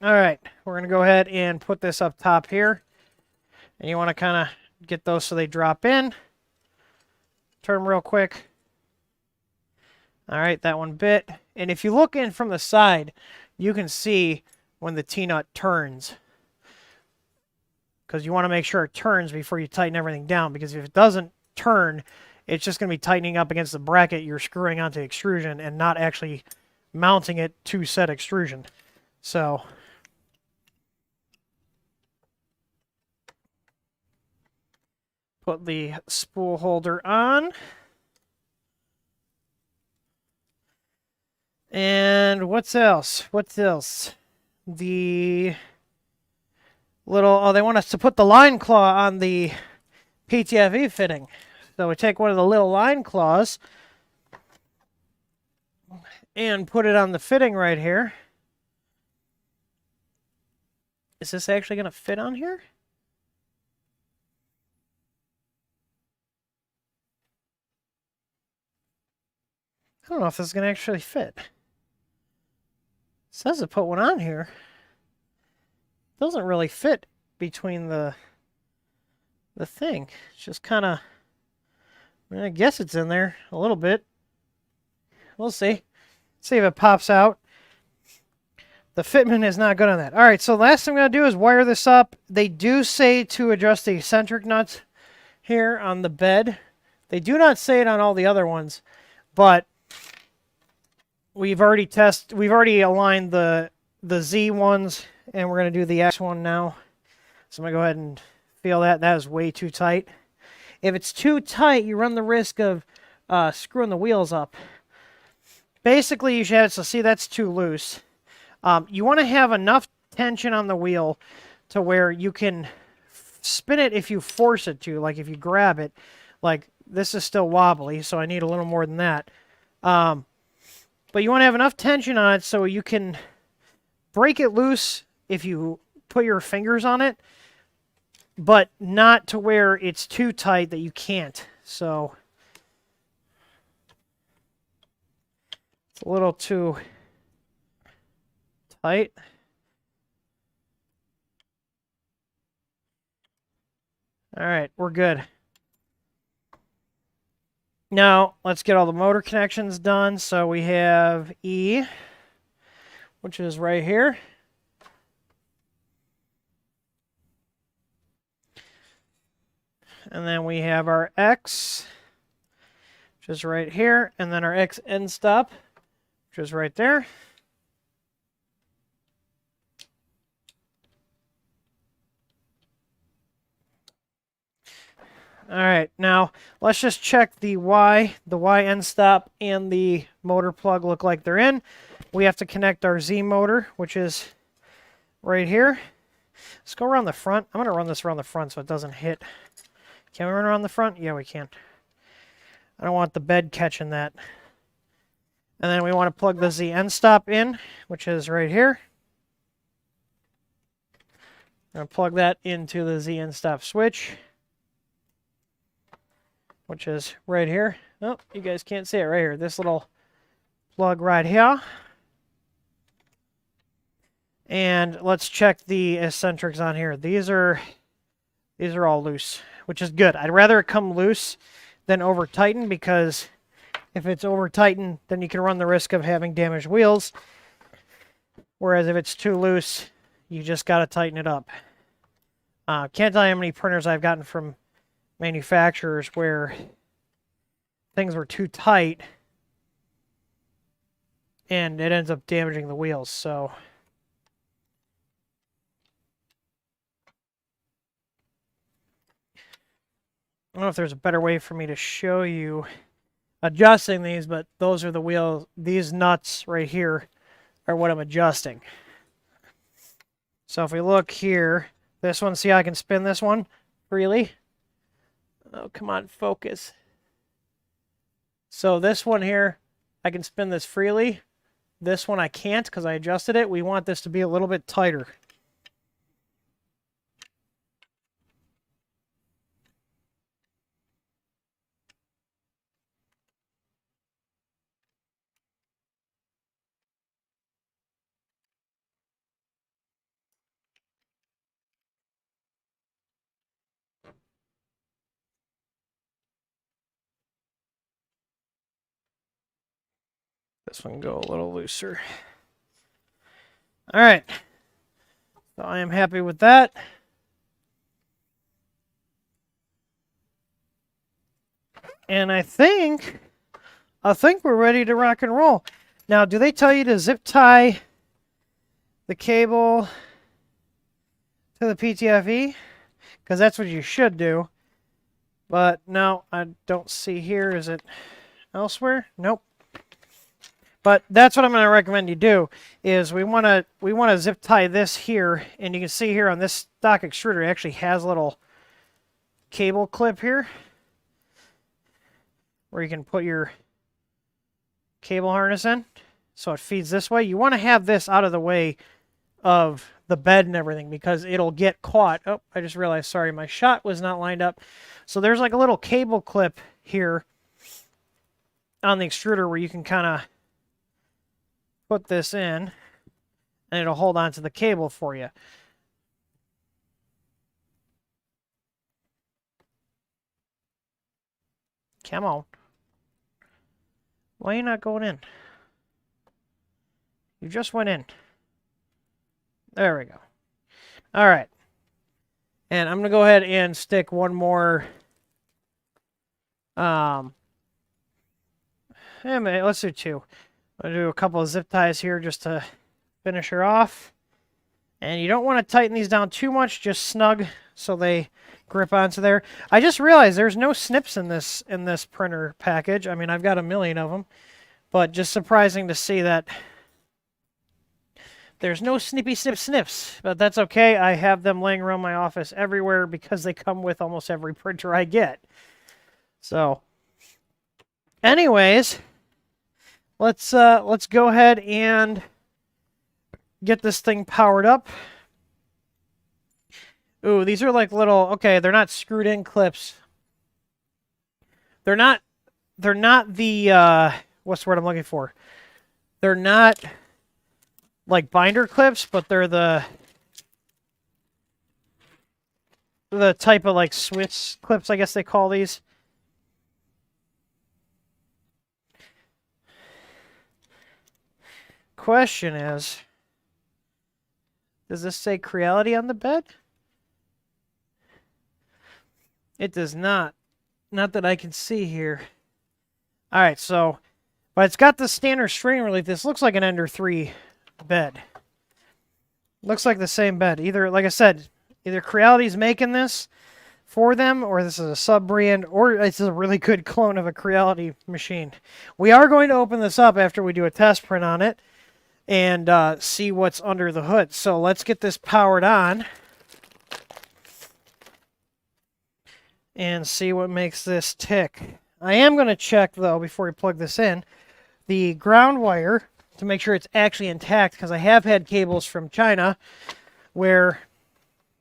A: All right, we're going to go ahead and put this up top here. And you want to kind of get those so they drop in. Turn them real quick. All right, that one bit. And if you look in from the side, you can see when the T-nut turns. Because you want to make sure it turns before you tighten everything down. Because if it doesn't turn, it's just going to be tightening up against the bracket you're screwing onto extrusion and not actually mounting it to set extrusion. So, put the spool holder on. And what's else? What else? The little, oh, they want us to put the line claw on the PTFE fitting. So we take one of the little line claws and put it on the fitting right here. Is this actually going to fit on here? I don't know if this is going to actually fit. It says to put one on here. It doesn't really fit between the thing. It's just kind of, I mean, I guess it's in there a little bit. We'll see. See if it pops out. The fitment is not good on that. All right, so last thing I'm going to do is wire this up. They do say to adjust the eccentric nuts here on the bed. They do not say it on all the other ones, but we've already aligned the Z ones, and we're going to do the X one now. So I'm going to go ahead and feel that. That is way too tight. If it's too tight, you run the risk of screwing the wheels up. Basically, you should have it, so see, that's too loose. You want to have enough tension on the wheel to where you can spin it if you force it to, like if you grab it. Like, this is still wobbly, so I need a little more than that. But you want to have enough tension on it so you can break it loose if you put your fingers on it, but not to where it's too tight that you can't. So it's a little too tight. All right, we're good. Now, let's get all the motor connections done. So we have E, which is right here. And then we have our X, which is right here. And then our X end stop, which is right there. All right, now let's just check the Y. The Y end stop and the motor plug look like they're in. We have to connect our Z motor, which is right here. Let's go around the front. I'm going to run this around the front so it doesn't hit. Can we run around the front? Yeah, we can. I don't want the bed catching that. And then we want to plug the Z end stop in, which is right here. I'm going to plug that into the Z end stop switch, which is right here. Oh, you guys can't see it right here. This little plug right here. And let's check the eccentrics on here. These are all loose, which is good. I'd rather it come loose than over tighten, because if it's over tightened, then you can run the risk of having damaged wheels. Whereas if it's too loose, you just got to tighten it up. Can't tell you how many printers I've gotten from manufacturers where things were too tight and it ends up damaging the wheels. So I don't know if there's a better way for me to show you adjusting these, but those are the wheels. These nuts right here are what I'm adjusting. So if we look here, this one, see how I can spin this one freely? Oh, come on, focus. So this one here, I can spin this freely. This one I can't because I adjusted it. We want this to be a little bit tighter. This one can go a little looser. All right. So I am happy with that. And I think we're ready to rock and roll. Now, do they tell you to zip tie the cable to the PTFE? Because that's what you should do. But no, I don't see here. Is it elsewhere? Nope. But that's what I'm going to recommend you do, is we want to zip tie this here, and you can see here on this stock extruder, it actually has a little cable clip here where you can put your cable harness in, so it feeds this way. You want to have this out of the way of the bed and everything, because it'll get caught. Oh, I just realized, sorry, my shot was not lined up. So there's like a little cable clip here on the extruder where you can kind of put this in, and it'll hold on to the cable for you. Come on. Why are you not going in? You just went in. There we go. All right. And I'm going to go ahead and stick one more. Let's do two. I'll do a couple of zip ties here just to finish her off. And you don't want to tighten these down too much, just snug so they grip onto there. I just realized there's no snips in this printer package. I mean, I've got a million of them, but just surprising to see that there's no snippy snips. But that's okay. I have them laying around my office everywhere because they come with almost every printer I get. So, anyways, let's go ahead and get this thing powered up. Ooh, these are like little, okay, they're not screwed in clips. They're not the, what's the word I'm looking for? They're not like binder clips, but they're the type of like Swiss clips, I guess they call these. Question is, does this say Creality on the bed? It does not. Not that I can see here. All right, so, but it's got the standard strain relief. This looks like an Ender 3 bed. Looks like the same bed. Either, like I said, either Creality's making this for them, or this is a sub-brand, or it's a really good clone of a Creality machine. We are going to open this up after we do a test print on it and see what's under the hood. So let's get this powered on and see what makes this tick. I am going to check, though, before we plug this in, the ground wire to make sure it's actually intact, because I have had cables from China where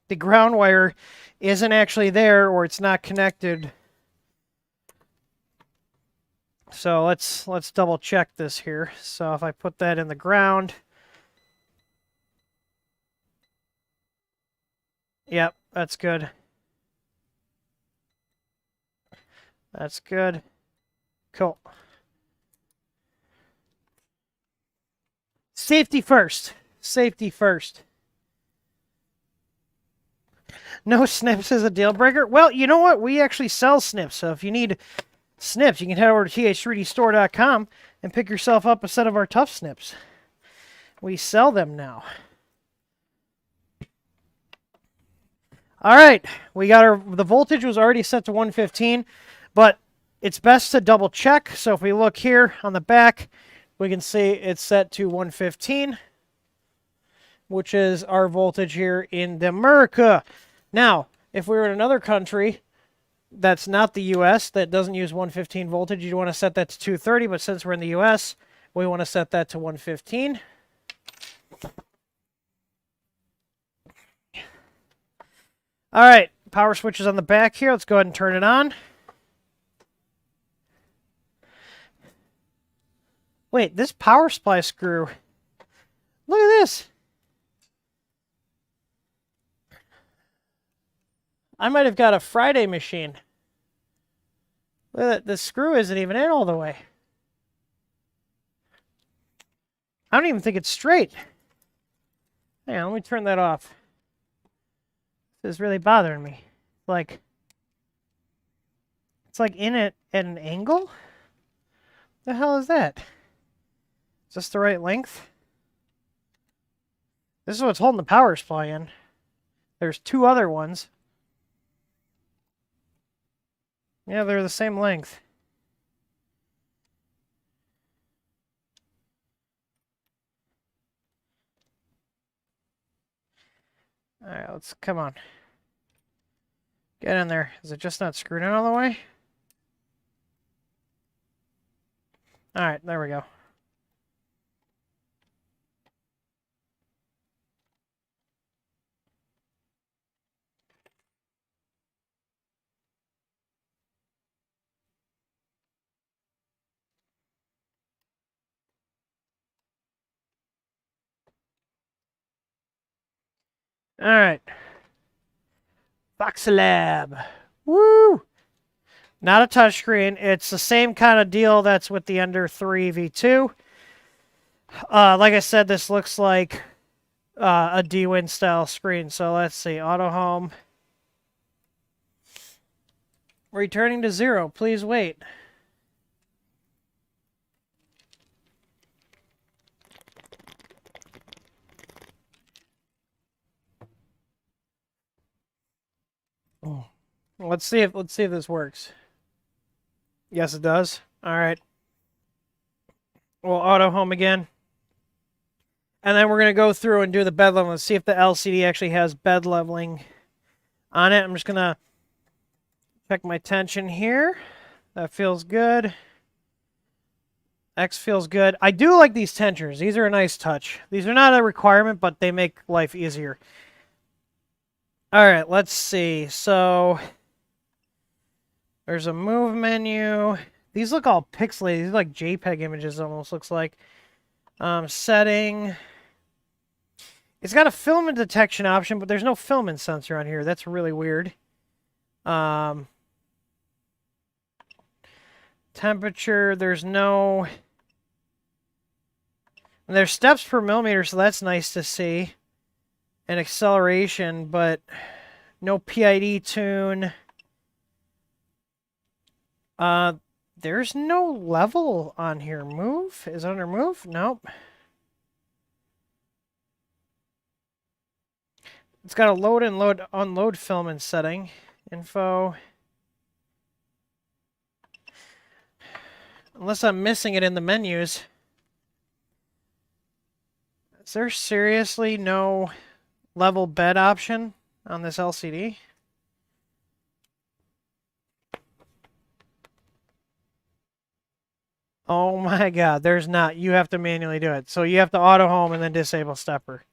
A: the ground wire isn't actually there or it's not connected. So let's double check this here. So if I put that in the ground, yep, that's good. That's good. Cool. Safety first. Safety first. No snips is a deal breaker. Well, you know what? We actually sell snips. So if you need snips, you can head over to th3dstore.com and pick yourself up a set of our tough snips. We sell them now. All right, we got the voltage was already set to 115, but it's best to double check. So if we look here on the back, we can see it's set to 115, which is our voltage here in America. Now, if we were in another country that's not the U.S., that doesn't use 115 voltage, you'd want to set that to 230, but since we're in the U.S., we want to set that to 115. All right, power switch is on the back here. Let's go ahead and turn it on. Wait, this power supply screw. Look at this. I might have got a Friday machine. Look at that. The screw isn't even in all the way. I don't even think it's straight. Hang on, let me turn that off. This is really bothering me. It's like in it at an angle? The hell is that? Is this the right length? This is what's holding the power supply in. There's two other ones. Yeah, they're the same length. All right, come on. Get in there. Is it just not screwed in all the way? All right, there we go. All right. Voxelab. Woo! Not a touchscreen. It's the same kind of deal that's with the Ender 3 V2. Like I said, this looks like a D-Win style screen. So let's see. Auto home. Returning to 0. Please wait. Oh. Let's see if this works. Yes, it does. All right. We'll auto home again. And then we're going to go through and do the bed leveling. Let's see if the LCD actually has bed leveling on it. I'm just going to check my tension here. That feels good. X feels good. I do like these tensioners. These are a nice touch. These are not a requirement, but they make life easier. All right, let's see. So there's a move menu. These look all pixelated. These are like JPEG images, almost looks like. Setting. It's got a filament detection option, but there's no filament sensor on here. That's really weird. Temperature, there's no... And there's steps per millimeter, so that's nice to see. And acceleration, but no PID tune. There's no level on here. Move? Is it under move? Nope. It's got a load and unload filament setting. Info. Unless I'm missing it in the menus. Is there seriously no level bed option on this LCD? Oh my God, there's not. You have to manually do it. So you have to auto home and then disable stepper.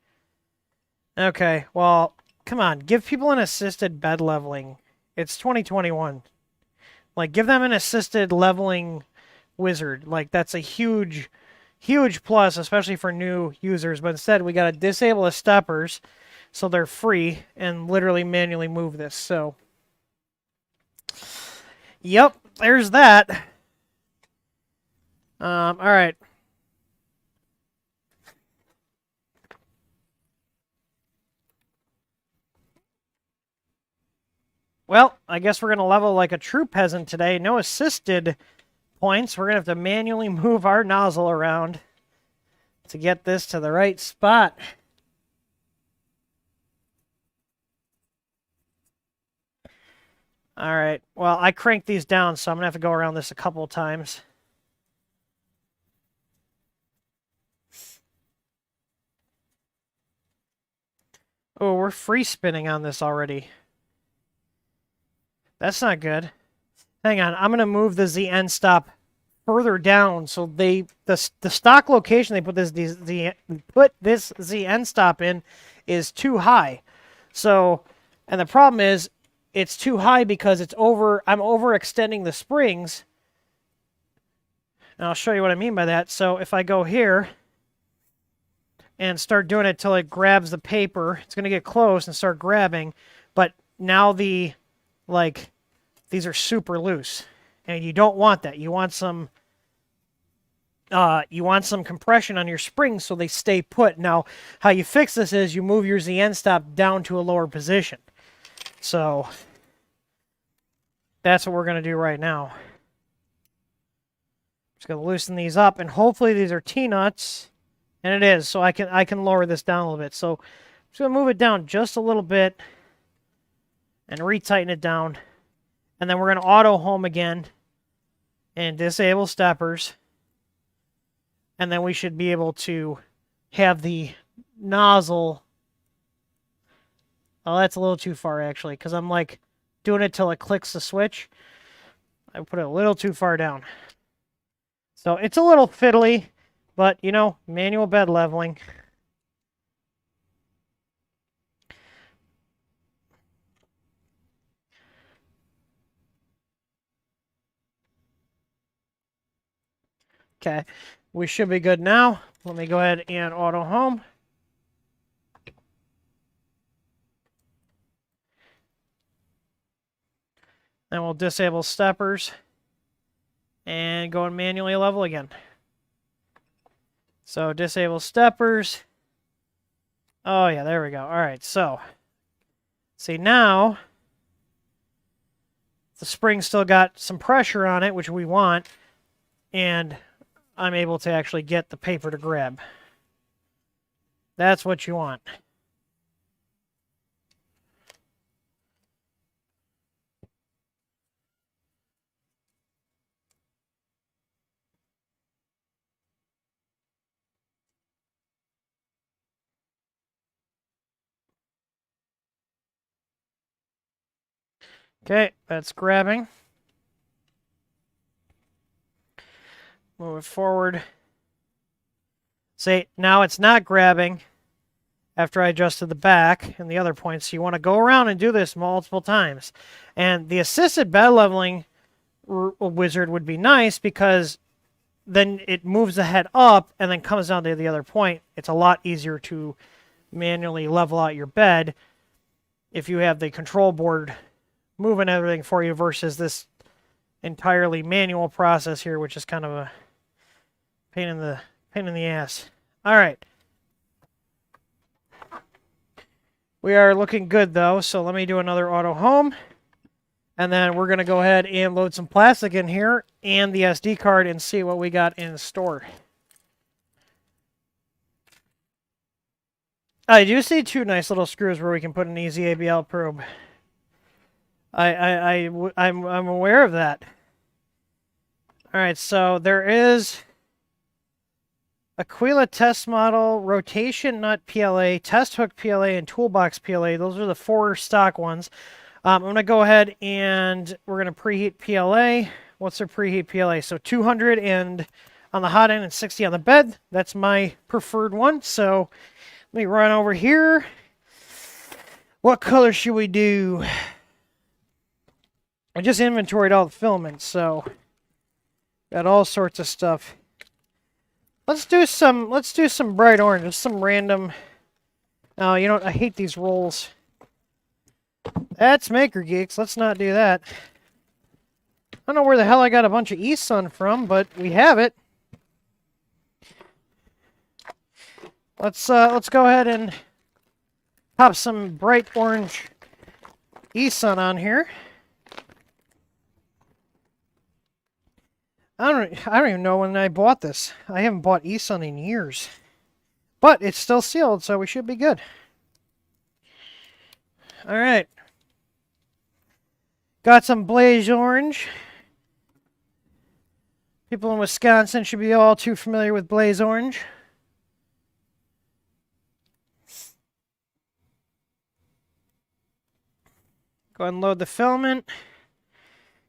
A: Okay, well, come on. Give people an assisted bed leveling. It's 2021. Like, give them an assisted leveling wizard. Like, that's a huge, huge plus, especially for new users. But instead, we got to disable the steppers so they're free and literally manually move this. So, yep, there's that. All right. Well, I guess we're going to level like a true peasant today. No assisted points. We're going to have to manually move our nozzle around to get this to the right spot. All right. Well, I cranked these down, so I'm going to have to go around this a couple of times. Oh, we're free spinning on this already. That's not good. Hang on. I'm going to move the Z end stop further down, so the stock location they put this Z end stop in is too high. So, and the problem is it's too high because I'm overextending the springs. And I'll show you what I mean by that. So if I go here and start doing it till it grabs the paper, it's going to get close and start grabbing, but now these are super loose. And you don't want that. You want some compression on your springs so they stay put. Now, how you fix this is you move your Z end stop down to a lower position. So that's what we're going to do right now. Just going to loosen these up, and hopefully these are T-nuts, and it is. So I can lower this down a little bit. So I'm just going to move it down just a little bit and retighten it down. And then we're going to auto home again and disable steppers. And then we should be able to have the nozzle. Oh, that's a little too far, actually, because I'm like doing it till it clicks the switch. I put it a little too far down. So it's a little fiddly, but, you know, manual bed leveling. Okay, we should be good now. Let me go ahead and auto home. Then we'll disable steppers and go and manually level again. So disable steppers. Oh yeah, there we go. All right, so see now the spring still got some pressure on it, which we want, and I'm able to actually get the paper to grab. That's what you want. Okay, that's grabbing. Move it forward. See, now it's not grabbing after I adjusted the back and the other points. So you want to go around and do this multiple times. And the assisted bed leveling wizard would be nice because then it moves the head up and then comes down to the other point. It's a lot easier to manually level out your bed if you have the control board moving everything for you versus this entirely manual process here, which is kind of a pain in the ass. All right. We are looking good though, so let me do another auto home. And then we're going to go ahead and load some plastic in here and the SD card and see what we got in store. I do see two nice little screws where we can put an easy ABL probe. I'm aware of that. All right, so there is Aquila test model, rotation nut PLA, test hook PLA, and toolbox PLA. Those are the 4 stock ones. I'm going to go ahead and we're going to preheat PLA. What's their preheat PLA? So 200 and on the hot end and 60 on the bed. That's my preferred one. So let me run over here. What color should we do? I just inventoried all the filaments, so got all sorts of stuff. Let's do some bright orange, just some random. Oh, you know what? I hate these rolls. That's Maker Geeks. Let's not do that. I don't know where the hell I got a bunch of E-Sun from, but we have it. Let's go ahead and pop some bright orange E-Sun on here. I don't even know when I bought this. I haven't bought E-Sun in years. But it's still sealed, so we should be good. All right. Got some blaze orange. People in Wisconsin should be all too familiar with blaze orange. Go ahead and load the filament.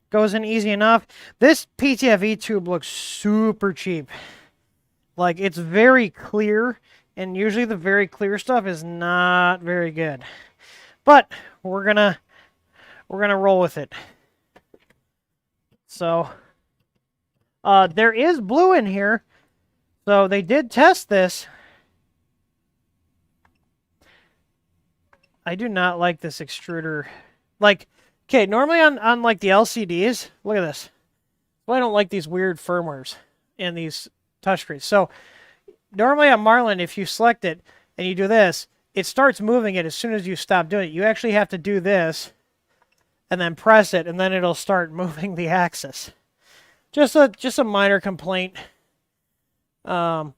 A: Goes in easy enough. This PTFE tube looks super cheap. Like, it's very clear, and usually the very clear stuff is not very good. But we're gonna roll with it. So there is blue in here. So they did test this. I do not like this extruder. Like, okay, normally on like the LCDs, look at this. Well, I don't like these weird firmwares in these touchscreens. So normally on Marlin, if you select it and you do this, it starts moving it as soon as you stop doing it. You actually have to do this and then press it, and then it'll start moving the axis. Just a minor complaint. But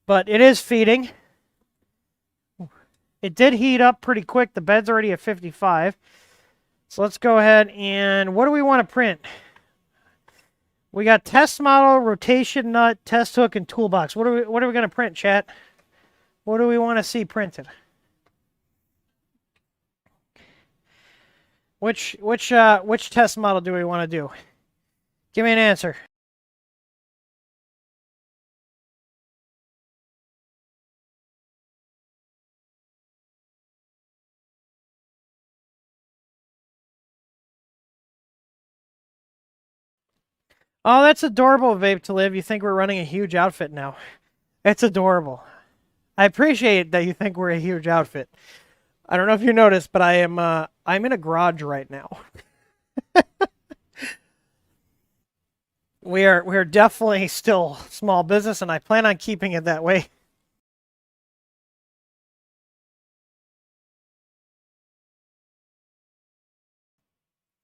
A: it is feeding. It did heat up pretty quick. The bed's already at 55. So let's go ahead and what do we want to print? We got test model, rotation nut, test hook, and toolbox. What are we going to print, chat? What do we want to see printed? Which test model do we want to do? Give me an answer. Oh, that's adorable, Vape to Live. You think we're running a huge outfit now. It's adorable. I appreciate that you think we're a huge outfit. I don't know if you noticed, but I'm in a garage right now. We're definitely still small business, and I plan on keeping it that way.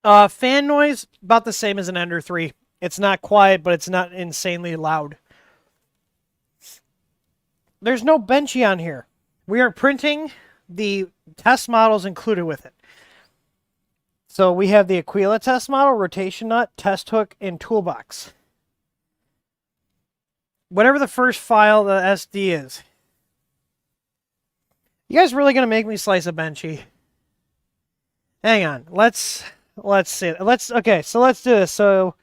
A: Fan noise, about the same as an Ender 3. It's not quiet, but it's not insanely loud. There's no benchy on here. We are printing the test models included with it. So we have the Aquila test model, rotation nut, test hook, and toolbox. Whatever the first file the SD is. You guys really gonna make me slice a benchy? Hang on. Let's see. Okay, so let's do this. So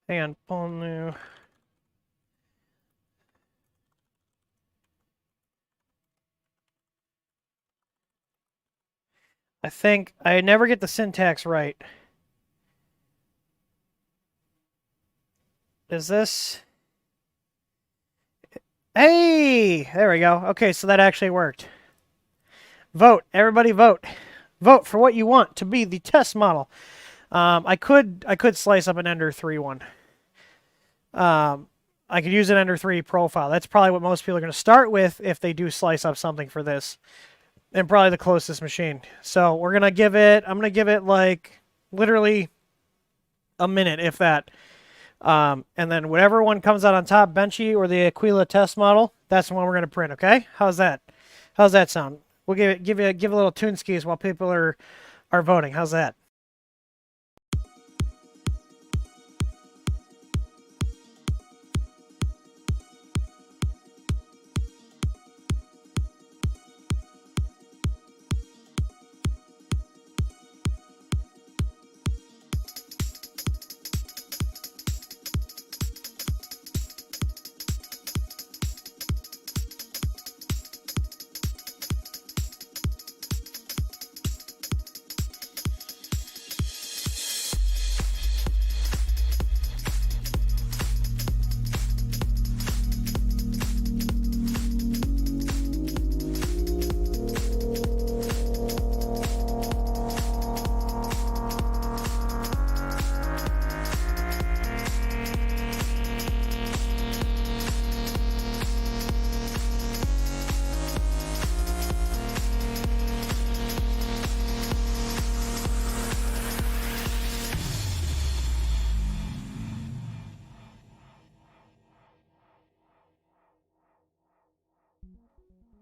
A: hang on, pull new. I think I never get the syntax right. Is this? Hey, there we go. Okay, so that actually worked. Vote, everybody vote. Vote for what you want to be the test model. I could slice up an Ender 3 one. I could use an Ender 3 profile. That's probably what most people are going to start with if they do slice up something for this. And probably the closest machine. So we're going to give it, I'm going to give it like literally a minute, if that. And then whatever one comes out on top, Benchy or the Aquila test model, that's the one we're going to print, okay? How's that? How's that sound? We'll give a little tune skis while people are voting. How's that?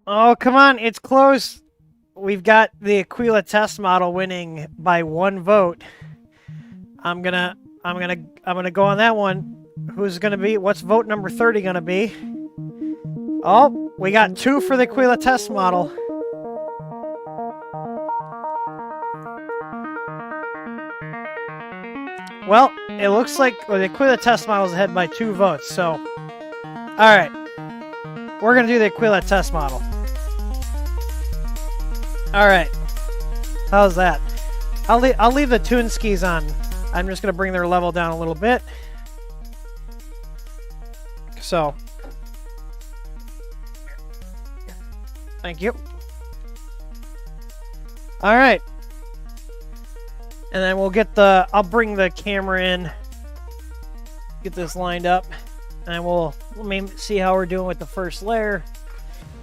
A: Oh, come on, it's close. We've got the Aquila test model winning by 1 vote. I'm gonna go on that one. Who's gonna be? What's vote number 30 gonna be? Oh, we got 2 for the Aquila test model. Well, it looks like the Aquila test model is ahead by 2 votes. So, all right, we're gonna do the Aquila test model. All right, how's that? I'll leave the tune skis on. I'm just gonna bring their level down a little bit. So, thank you. All right. And then we'll get I'll bring the camera in, get this lined up, and let me see how we're doing with the first layer.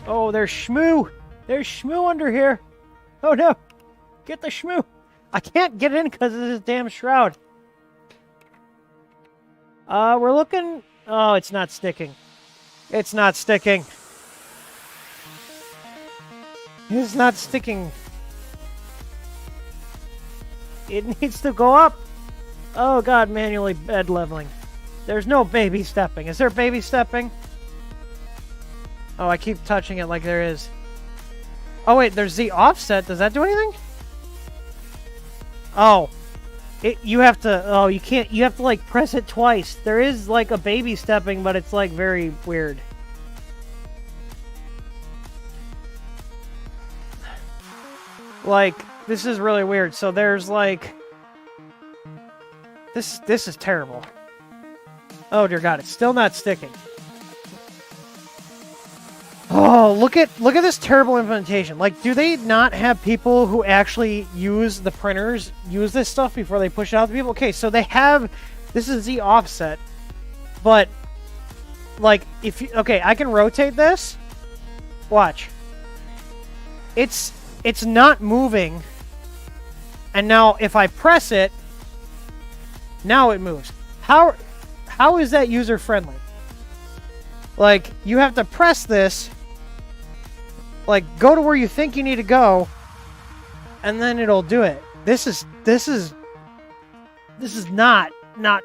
A: Oh, there's Shmoo. There's Shmoo under here. Oh no, get the Shmoo. I can't get in because of this damn shroud. We're looking, oh, it's not sticking. It's not sticking. It's not sticking. It needs to go up. Oh god, manually bed leveling. There's no baby stepping. Is there baby stepping? Oh, I keep touching it like there is. Oh wait, there's the offset. Does that do anything? Oh. You have to, oh, you can't, you have to like press it twice. There is like a baby stepping, but it's like very weird. Like, this is really weird. So there's like, this is terrible. Oh dear god, it's still not sticking. Oh, look at this terrible implementation. Like, do they not have people who actually use the printers, use this stuff before they push it out to people? Okay, so they have, this is the offset, but like, if you, okay, I can rotate this. Watch. It's not moving. And now if I press it, now it moves. How is that user friendly? Like, you have to press this, like, go to where you think you need to go, and then it'll do it. This is not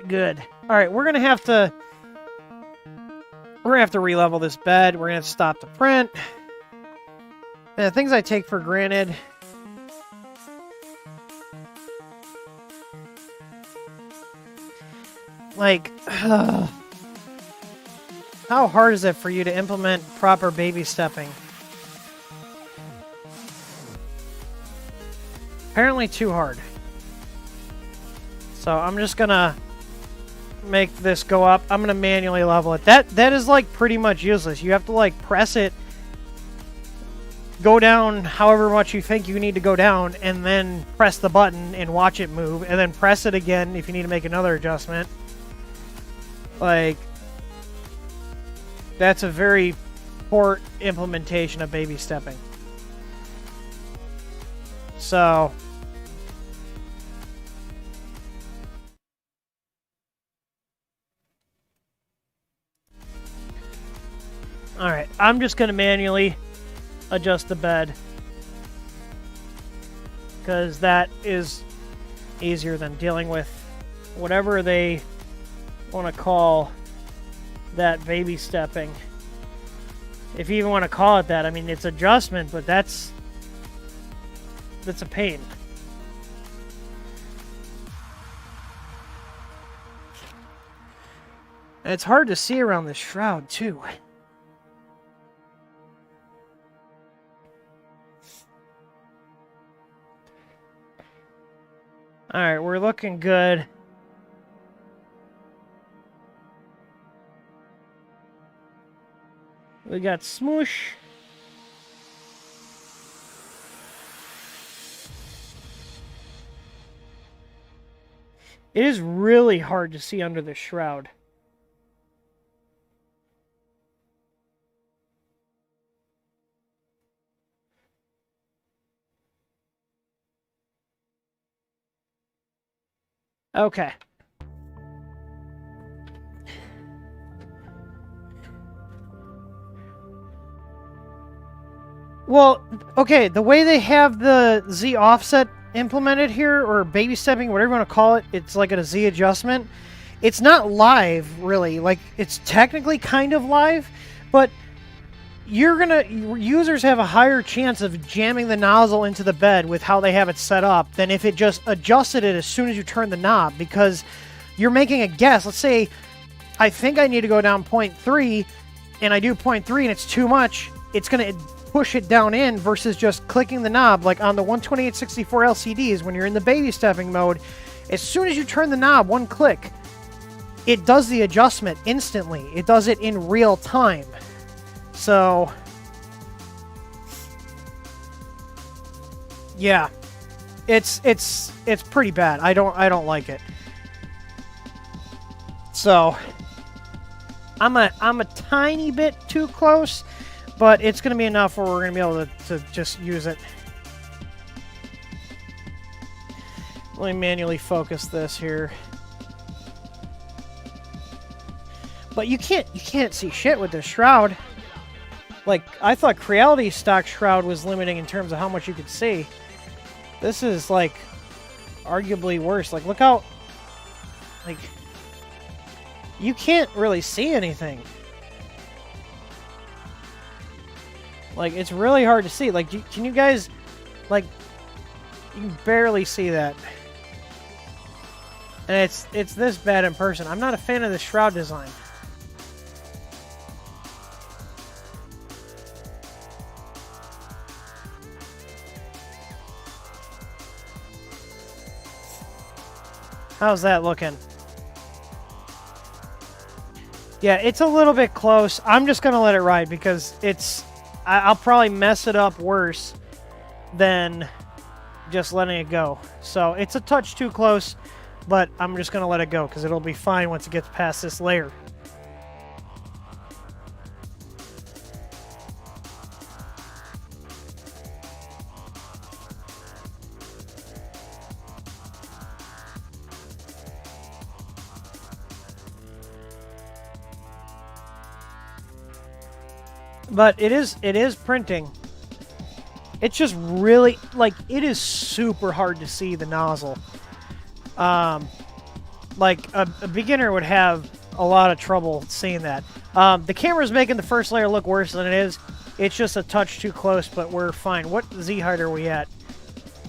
A: good. All right, we're gonna have to re-level this bed. We're gonna have to stop the print. And the things I take for granted. Like, how hard is it for you to implement proper baby stepping? Apparently too hard. So I'm just gonna make this go up. I'm gonna manually level it. That is like pretty much useless. You have to like press it, go down however much you think you need to go down, and then press the button and watch it move, and then press it again if you need to make another adjustment. Like, that's a very poor implementation of baby stepping. So, alright, I'm just going to manually adjust the bed, because that is easier than dealing with whatever they want to call that baby stepping. If you even want to call it that. I mean, it's adjustment, but that's a pain. And it's hard to see around this shroud too. Alright, we're looking good. We got Smoosh. It is really hard to see under the shroud. Okay. Well, okay, the way they have the Z offset implemented here, or baby stepping, whatever you want to call it, it's like a Z adjustment. It's not live, really. Like, it's technically kind of live, but users have a higher chance of jamming the nozzle into the bed with how they have it set up than if it just adjusted it as soon as you turn the knob, because you're making a guess. Let's say I think I need to go down 0.3, and I do 0.3 and it's too much. It's going to push it down in versus just clicking the knob. Like on the 12864 LCDs, when you're in the baby stepping mode, as soon as you turn the knob, one click, it does the adjustment instantly. It does it in real time. So, yeah, it's pretty bad. I don't like it. So, I'm a tiny bit too close, but it's going to be enough where we're going to be able to just use it. Let me manually focus this here. But you can't see shit with this shroud. Like, I thought Creality's stock shroud was limiting in terms of how much you could see. This is, like, arguably worse. Like, look how... Like, you can't really see anything. Like, it's really hard to see. Like, can you guys... Like, you can barely see that. And it's this bad in person. I'm not a fan of the shroud design. How's that looking? Yeah, it's a little bit close. I'm just going to let it ride because I'll probably mess it up worse than just letting it go. So it's a touch too close, but I'm just going to let it go because it'll be fine once it gets past this layer. But it is printing. It's just really, like, it is super hard to see the nozzle. Like, a beginner would have a lot of trouble seeing that. The camera's making the first layer look worse than it is. It's just a touch too close, but we're fine. What Z height are we at?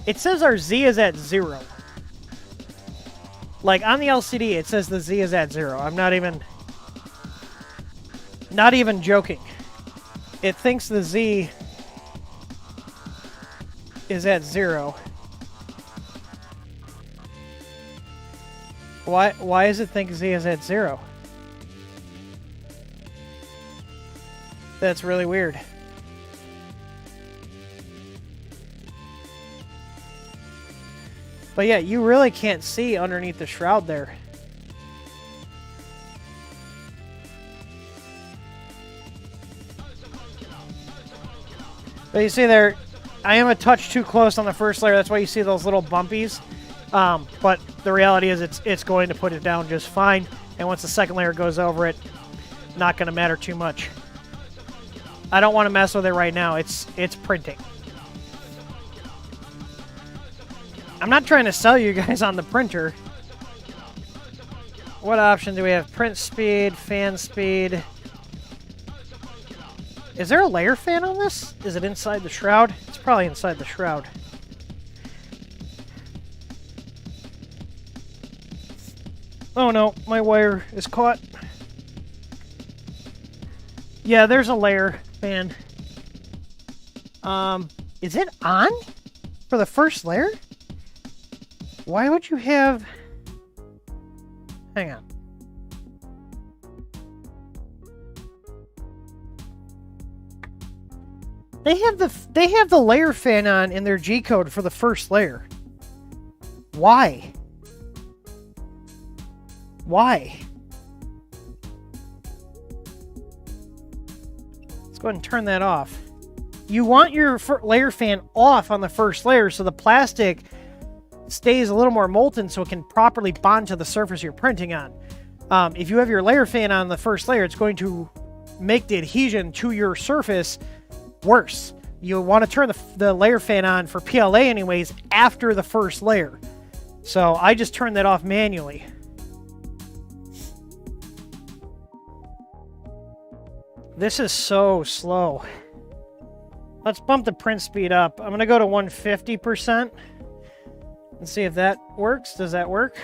A: It says our Z is at 0. Like, on the LCD, it says the Z is at 0. I'm not even joking. It thinks the Z is at 0. Why does it think Z is at 0? That's really weird. But yeah, you really can't see underneath the shroud there. But you see there, I am a touch too close on the first layer. That's why you see those little bumpies. But the reality is it's going to put it down just fine. And once the second layer goes over it, not going to matter too much. I don't want to mess with it right now. It's printing. I'm not trying to sell you guys on the printer. What option do we have? Print speed, fan speed. Is there a layer fan on this? Is it inside the shroud? It's probably inside the shroud. Oh no, my wire is caught. Yeah, there's a layer fan. Is it on for the first layer? Why would you have... Hang on. They have the layer fan on in their G code for the first layer. Why? Why? Let's go ahead and turn that off. You want your layer fan off on the first layer so the plastic stays a little more molten so it can properly bond to the surface you're printing on. If you have your layer fan on the first layer, it's going to make the adhesion to your surface worse. you want to turn the layer fan on for PLA anyways after the first layer. So I just turned that off manually. This is so slow. Let's bump the print speed up. I'm going to go to 150% and see if that works. Does that work?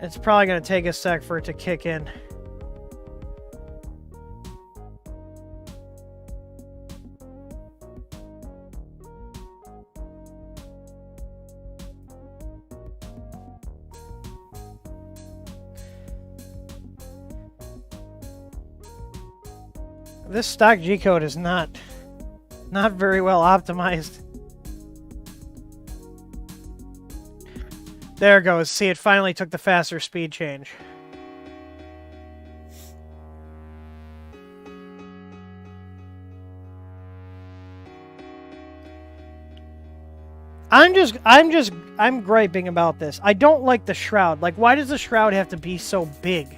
A: It's probably going to take a sec for it to kick in. This stock G-code is not very well optimized. There it goes. See, it finally took the faster speed change. I'm griping about this. I don't like the shroud. Like, why does the shroud have to be so big?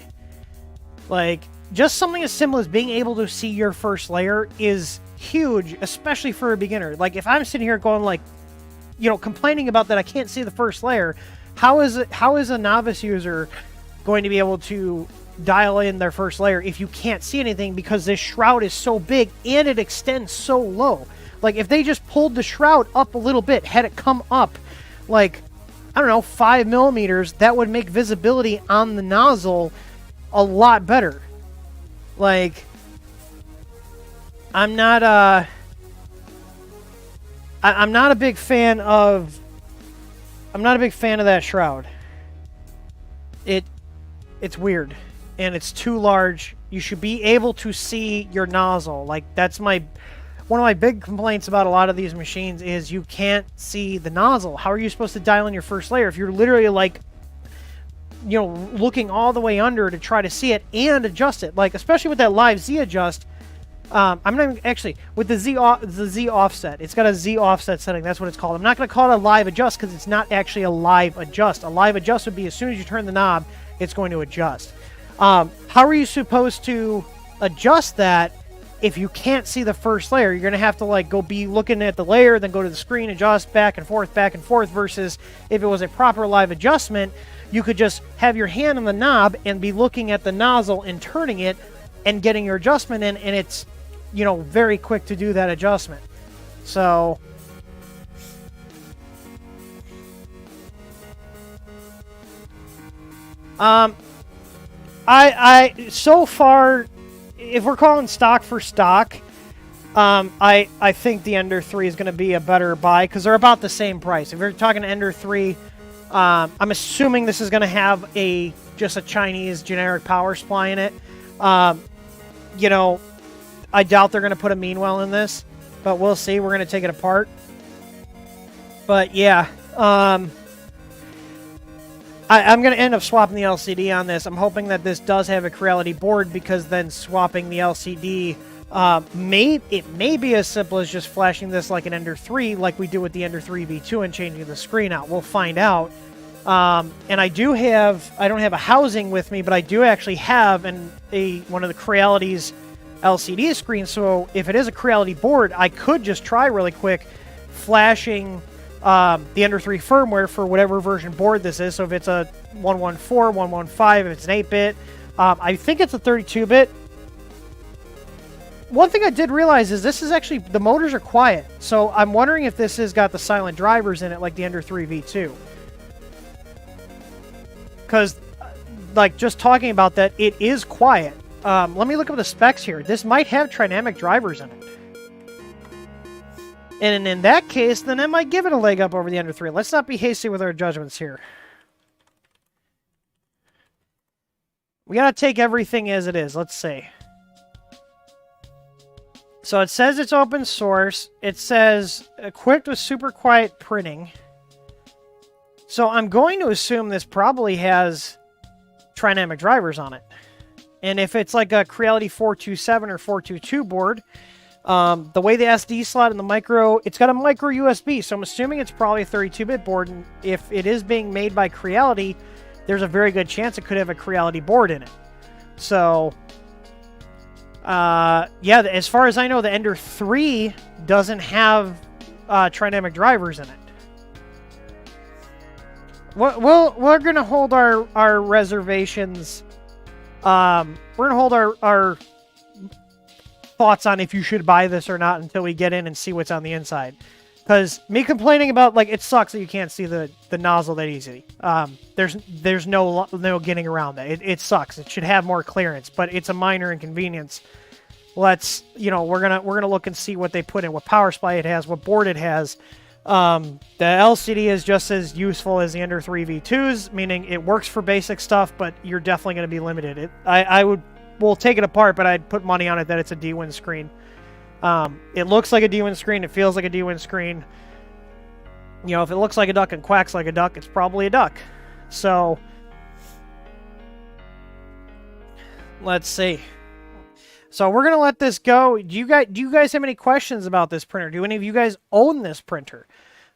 A: Like, just something as simple as being able to see your first layer is huge, especially for a beginner. Like, if I'm sitting here going, like, you know, complaining about that I can't see the first layer, how is a novice user going to be able to dial in their first layer if you can't see anything because this shroud is so big and it extends so low? Like, if they just pulled the shroud up a little bit, had it come up, like, I don't know, 5 millimeters, that would make visibility on the nozzle a lot better. Like, I'm not a big fan of that shroud. It's weird and it's too large. You should be able to see your nozzle. Like, that's one of my big complaints about a lot of these machines is you can't see the nozzle. How are you supposed to dial in your first layer if you're literally, like, you know, looking all the way under to try to see it and adjust it? Like, especially with that live Z adjust. I'm not actually with the Z offset. It's got a Z offset setting. That's what it's called. I'm not going to call it a live adjust because it's not actually a live adjust. A live adjust would be as soon as you turn the knob, it's going to adjust. How are you supposed to adjust that if you can't see the first layer? You're going to have to, like, go be looking at the layer, then go to the screen, adjust back and forth, versus if it was a proper live adjustment, you could just have your hand on the knob and be looking at the nozzle and turning it and getting your adjustment in, and it's, you know, very quick to do that adjustment. So I so far, if we're calling stock for stock, I think the Ender 3 is going to be a better buy because they're about the same price. If you're talking Ender 3, I'm assuming this is going to have just a Chinese generic power supply in it. You know, I doubt they're going to put a Meanwell in this, but we'll see. We're going to take it apart. But yeah, I'm going to end up swapping the LCD on this. I'm hoping that this does have a Creality board because then swapping the LCD, it may be as simple as just flashing this like an Ender 3, like we do with the Ender 3 V2 and changing the screen out. We'll find out. And I don't have a housing with me, but I do actually have one of the Creality's LCD screens. So if it is a Creality board, I could just try really quick flashing the Ender 3 firmware for whatever version board this is. So if it's a 114, 115, if it's an 8-bit, I think it's a 32-bit. One thing I did realize is this is actually, the motors are quiet. So I'm wondering if this has got the silent drivers in it like the Ender 3 V2. Because, like, just talking about that, it is quiet. Let me look up the specs here. This might have trinamic drivers in it. And in that case, then I might give it a leg up over the Ender 3. Let's not be hasty with our judgments here. We gotta take everything as it is. Let's see. So it says it's open source. It says equipped with super quiet printing. So I'm going to assume this probably has trinamic drivers on it. And if it's like a Creality 427 or 422 board, the way the SD slot and the micro, it's got a micro USB, so I'm assuming it's probably a 32-bit board, and if it is being made by Creality, there's a very good chance it could have a Creality board in it. So, Yeah, as far as I know, the Ender 3 doesn't have trinamic drivers in it. We're gonna hold our reservations. We're gonna hold our thoughts on if you should buy this or not until we get in and see what's on the inside. Because me complaining about, like, it sucks that you can't see the nozzle that easy. There's no getting around that. It sucks. It should have more clearance, but it's a minor inconvenience. Let's, we're gonna look and see what they put in, what power supply it has, what board it has. The LCD is just as useful as the Ender 3 V2s, meaning it works for basic stuff, but you're definitely going to be limited. We'll take it apart, but I'd put money on it that it's a D-Win screen. It looks like a D-Win screen. It feels like a D-Win screen. If it looks like a duck and quacks like a duck, it's probably a duck. So, let's see. So we're gonna let this go. Do you guys have any questions about this printer? Do any of you guys own this printer?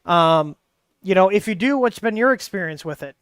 A: If you do, what's been your experience with it?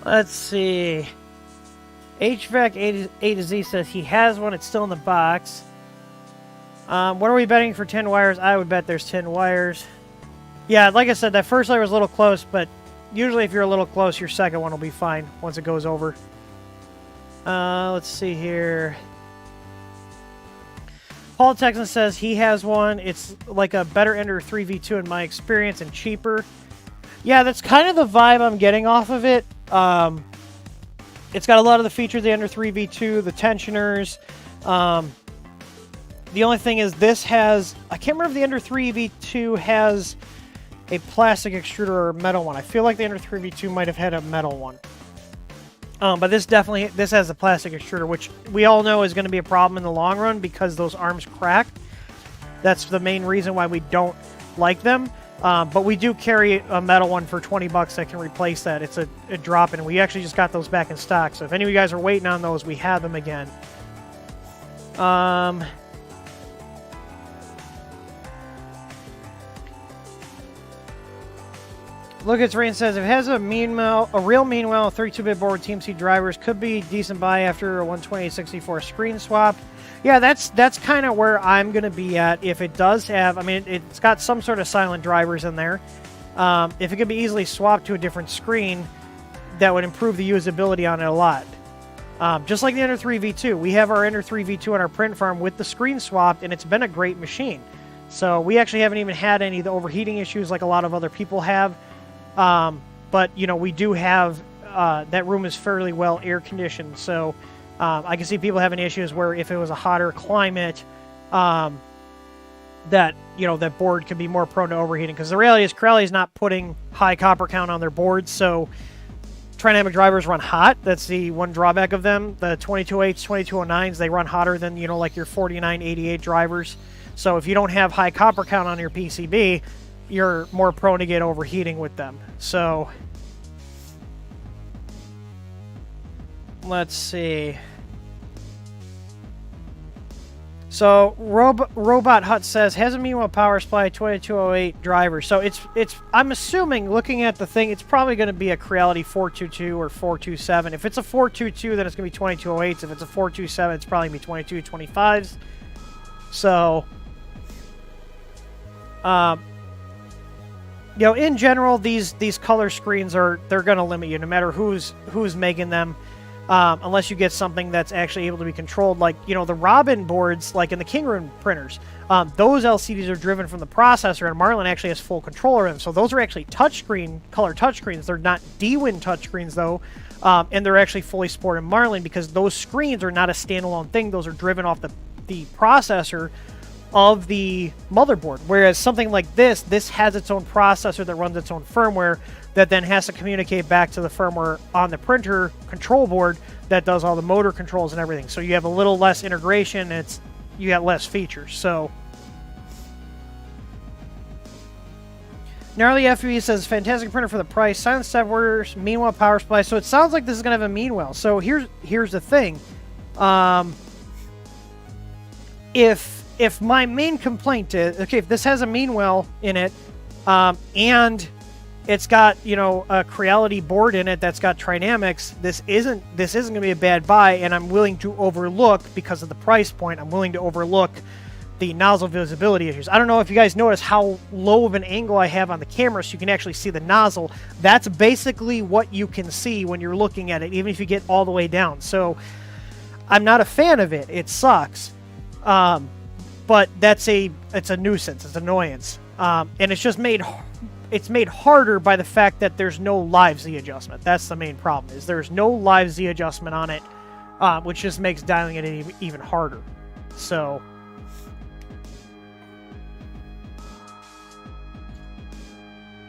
A: Let's see. HVAC A to Z says he has one. It's still in the box. What are we betting for 10 wires? I would bet there's 10 wires. Yeah, like I said, that first layer was a little close, but usually if you're a little close, your second one will be fine once it goes over. Let's see here. Paul Texan says he has one. It's like a better Ender 3v2 in my experience and cheaper. Yeah, that's kind of the vibe I'm getting off of it. It's got a lot of the features of the Ender 3v2, the tensioners. The only thing is this has... I can't remember if the Ender 3v2 has a plastic extruder or a metal one. I feel like the Ender 3v2 might have had a metal one. But this has a plastic extruder, which we all know is going to be a problem in the long run because those arms crack. That's the main reason why we don't like them. But we do carry a metal one for 20 bucks that can replace that. It's a drop-in. We actually just got those back in stock. So if any of you guys are waiting on those, we have them again. Look, it's Rain says, if it has a real meanwhile 32-bit board with TMC drivers, could be decent buy after a 128/64 screen swap. Yeah, that's kind of where I'm going to be at. If it does have, I mean, it's got some sort of silent drivers in there. If it could be easily swapped to a different screen, that would improve the usability on it a lot. Just like the Ender 3v2. We have our Ender 3v2 on our print farm with the screen swapped, and it's been a great machine. So we actually haven't even had any of the overheating issues like a lot of other people have. But, we do have, that room is fairly well air-conditioned, so I can see people having issues where if it was a hotter climate, that board could be more prone to overheating. Because the reality is Corelli is not putting high copper count on their boards, so Trinamic drivers run hot. That's the one drawback of them. The 2208s, 2209s, they run hotter than, like your 4988 drivers. So if you don't have high copper count on your PCB, you're more prone to get overheating with them. So let's see. So So Robot Hut says has a meanwhile power supply 2208 driver. So it's I'm assuming looking at the thing, it's probably going to be a Creality 422 or 427. If it's a 422, then it's going to be 2208s. If it's a 427, it's probably going to be 2225s. So, you know, in general, these color screens they're going to limit you no matter who's making them. Unless you get something that's actually able to be controlled, like, you know, the Robin boards, like in the King Rune printers, those LCDs are driven from the processor, and Marlin actually has full control over them. So those are actually touchscreen, color touchscreens. They're not D-Win touchscreens, though, and they're actually fully supported in Marlin because those screens are not a standalone thing. Those are driven off the processor of the motherboard, whereas something like this has its own processor that runs its own firmware that then has to communicate back to the firmware on the printer control board that does all the motor controls and everything. So you have a little less integration, you got less features. So Gnarly FUE says fantastic printer for the price, silent step orders, meanwhile power supply. So it sounds like this is gonna have a meanwhile. So here's the thing. If my main complaint is, okay, if this has a meanwhile in it, and it's got, you know, a Creality board in it that's got Trinamics, this isn't going to be a bad buy, and I'm willing to overlook, because of the price point, I'm willing to overlook the nozzle visibility issues. I don't know if you guys notice how low of an angle I have on the camera so you can actually see the nozzle. That's basically what you can see when you're looking at it, even if you get all the way down. So I'm not a fan of it. It sucks. But it's a nuisance. It's annoyance. And it's just made harder by the fact that there's no live Z adjustment. That's the main problem, is there's no live Z adjustment on it, which just makes dialing it even harder. So,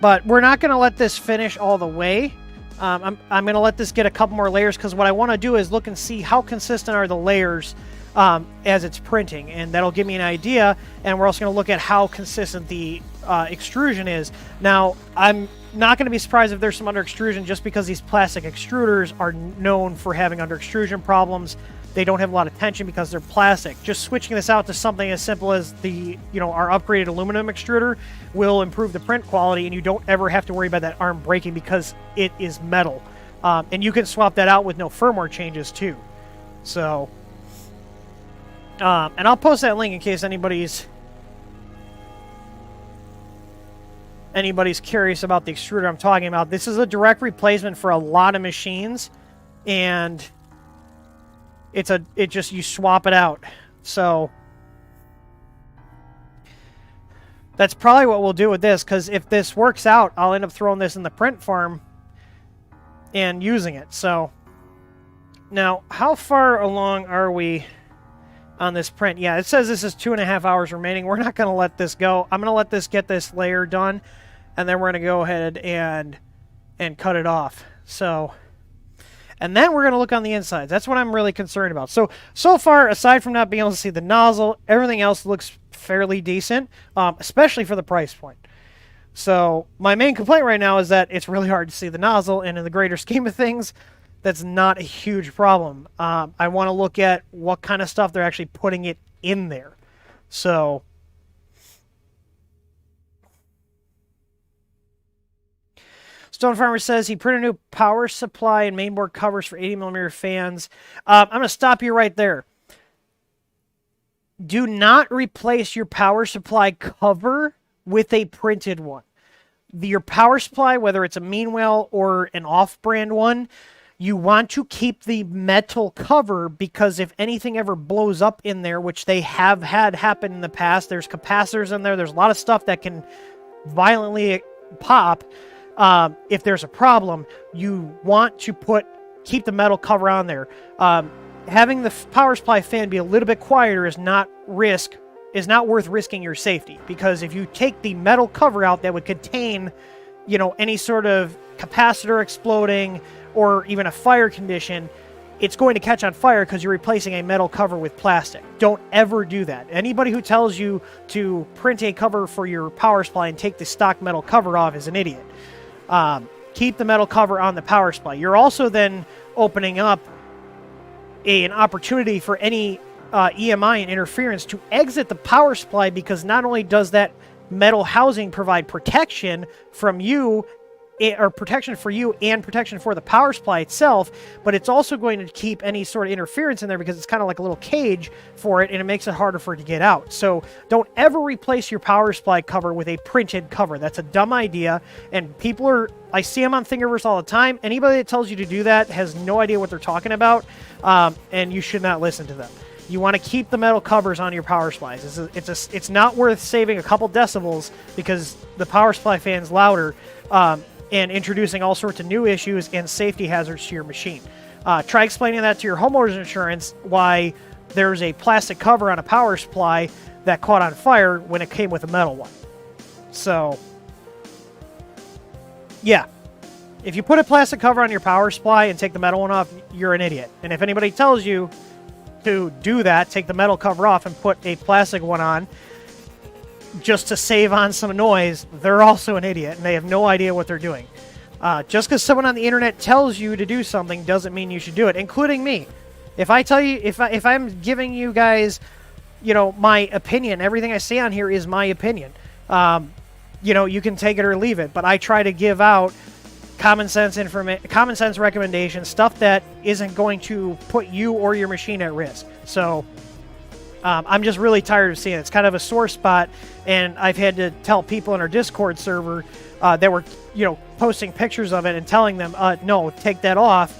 A: but we're not going to let this finish all the way. I'm going to let this get a couple more layers, because what I want to do is look and see how consistent are the layers as it's printing, and that'll give me an idea. And we're also going to look at how consistent the extrusion is. Now, I'm not going to be surprised if there's some under extrusion, just because these plastic extruders are known for having under extrusion problems. They don't have a lot of tension because they're plastic. Just switching this out to something as simple as our upgraded aluminum extruder will improve the print quality, and you don't ever have to worry about that arm breaking because it is metal. And you can swap that out with no firmware changes too. So, and I'll post that link in case anybody's curious about the extruder I'm talking about. This is a direct replacement for a lot of machines, and you swap it out. So that's probably what we'll do with this, because if this works out, I'll end up throwing this in the print farm and using it. So now, how far along are we on this print? Yeah, it says this is 2.5 hours remaining. We're not going to let this go. I'm going to let this get this layer done, and then we're going to go ahead and cut it off. So, and then we're going to look on the insides. That's what I'm really concerned about. So far, aside from not being able to see the nozzle, everything else looks fairly decent, especially for the price point. So my main complaint right now is that it's really hard to see the nozzle, and in the greater scheme of things, that's not a huge problem. I want to look at what kind of stuff they're actually putting it in there. So, Stone Farmer says he printed a new power supply and mainboard covers for 80mm fans. I'm going to stop you right there. Do not replace your power supply cover with a printed one. Your power supply, whether it's a Meanwell or an off-brand one, you want to keep the metal cover, because if anything ever blows up in there, which they have had happen in the past, there's capacitors in there, there's a lot of stuff that can violently pop. If there's a problem, you want to keep the metal cover on there. Having the power supply fan be a little bit quieter is not worth risking your safety, because if you take the metal cover out that would contain, any sort of capacitor exploding or even a fire condition, it's going to catch on fire because you're replacing a metal cover with plastic. Don't ever do that. Anybody who tells you to print a cover for your power supply and take the stock metal cover off is an idiot. Keep the metal cover on the power supply. You're also then opening up an opportunity for any EMI and interference to exit the power supply, because not only does that metal housing provide protection from you, or protection for you and protection for the power supply itself, but it's also going to keep any sort of interference in there, because it's kind of like a little cage for it, and it makes it harder for it to get out. So don't ever replace your power supply cover with a printed cover. That's a dumb idea, and people are, I see them on Thingiverse all the time. Anybody that tells you to do that has no idea what they're talking about, and you should not listen to them. You want to keep the metal covers on your power supplies. It's not worth saving a couple decibels because the power supply fan's louder, and introducing all sorts of new issues and safety hazards to your machine. Try explaining that to your homeowner's insurance, why there's a plastic cover on a power supply that caught on fire when it came with a metal one. So, yeah. If you put a plastic cover on your power supply and take the metal one off, you're an idiot. And if anybody tells you to do that, take the metal cover off and put a plastic one on, just to save on some noise, they're also an idiot, and they have no idea what they're doing. Just because someone on the internet tells you to do something doesn't mean you should do it, including me. If I tell you, if I'm giving you guys, you know, my opinion, everything I say on here is my opinion. You know, you can take it or leave it, but I try to give out common sense recommendations, stuff that isn't going to put you or your machine at risk. So I'm just really tired of seeing it. It's kind of a sore spot, and I've had to tell people in our Discord server that were, you know, posting pictures of it and telling them, no, take that off,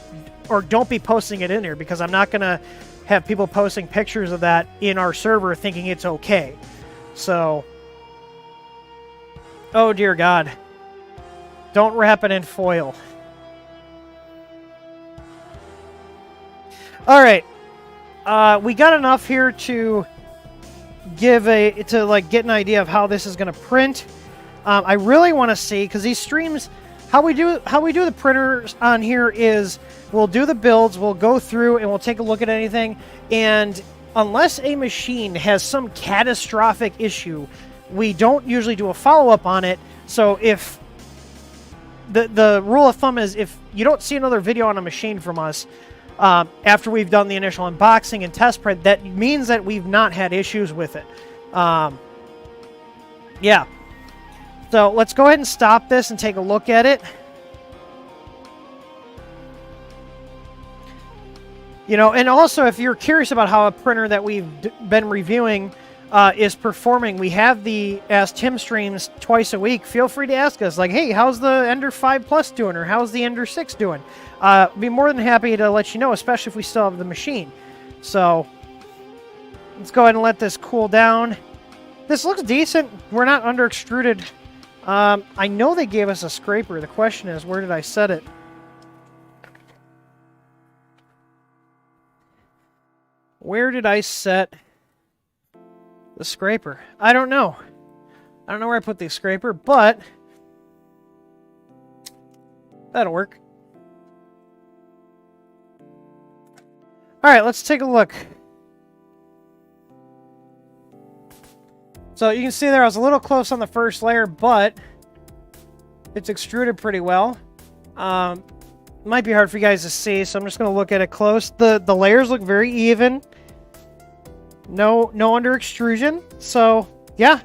A: or don't be posting it in there, because I'm not going to have people posting pictures of that in our server thinking it's okay. So, oh dear God. Don't wrap it in foil. All right. We got enough here to get an idea of how this is going to print. I really want to see, because these streams, how we do the printers on here is we'll do the builds, we'll go through and we'll take a look at anything, and unless a machine has some catastrophic issue, we don't usually do a follow-up on it. So if the rule of thumb is, if you don't see another video on a machine from us after we've done the initial unboxing and test print, that means that we've not had issues with it. Yeah. So let's go ahead and stop this and take a look at it. You know, and also if you're curious about how a printer that we've been reviewing is performing, we have the Ask Tim streams twice a week. Feel free to ask us, like, hey, how's the Ender 5 Plus doing, or how's the Ender 6 doing? Be more than happy to let you know, especially if we still have the machine. So let's go ahead and let this cool down. This looks decent. We're not under extruded. I know they gave us a scraper. The question is, where did I set it? Where did I set the scraper? I don't know. I don't know where I put the scraper, but that'll work. All right, let's take a look. So you can see there I was a little close on the first layer, but it's extruded pretty well. Might be hard for you guys to see, so I'm just going to look at it close. The layers look very even. No under extrusion. So yeah,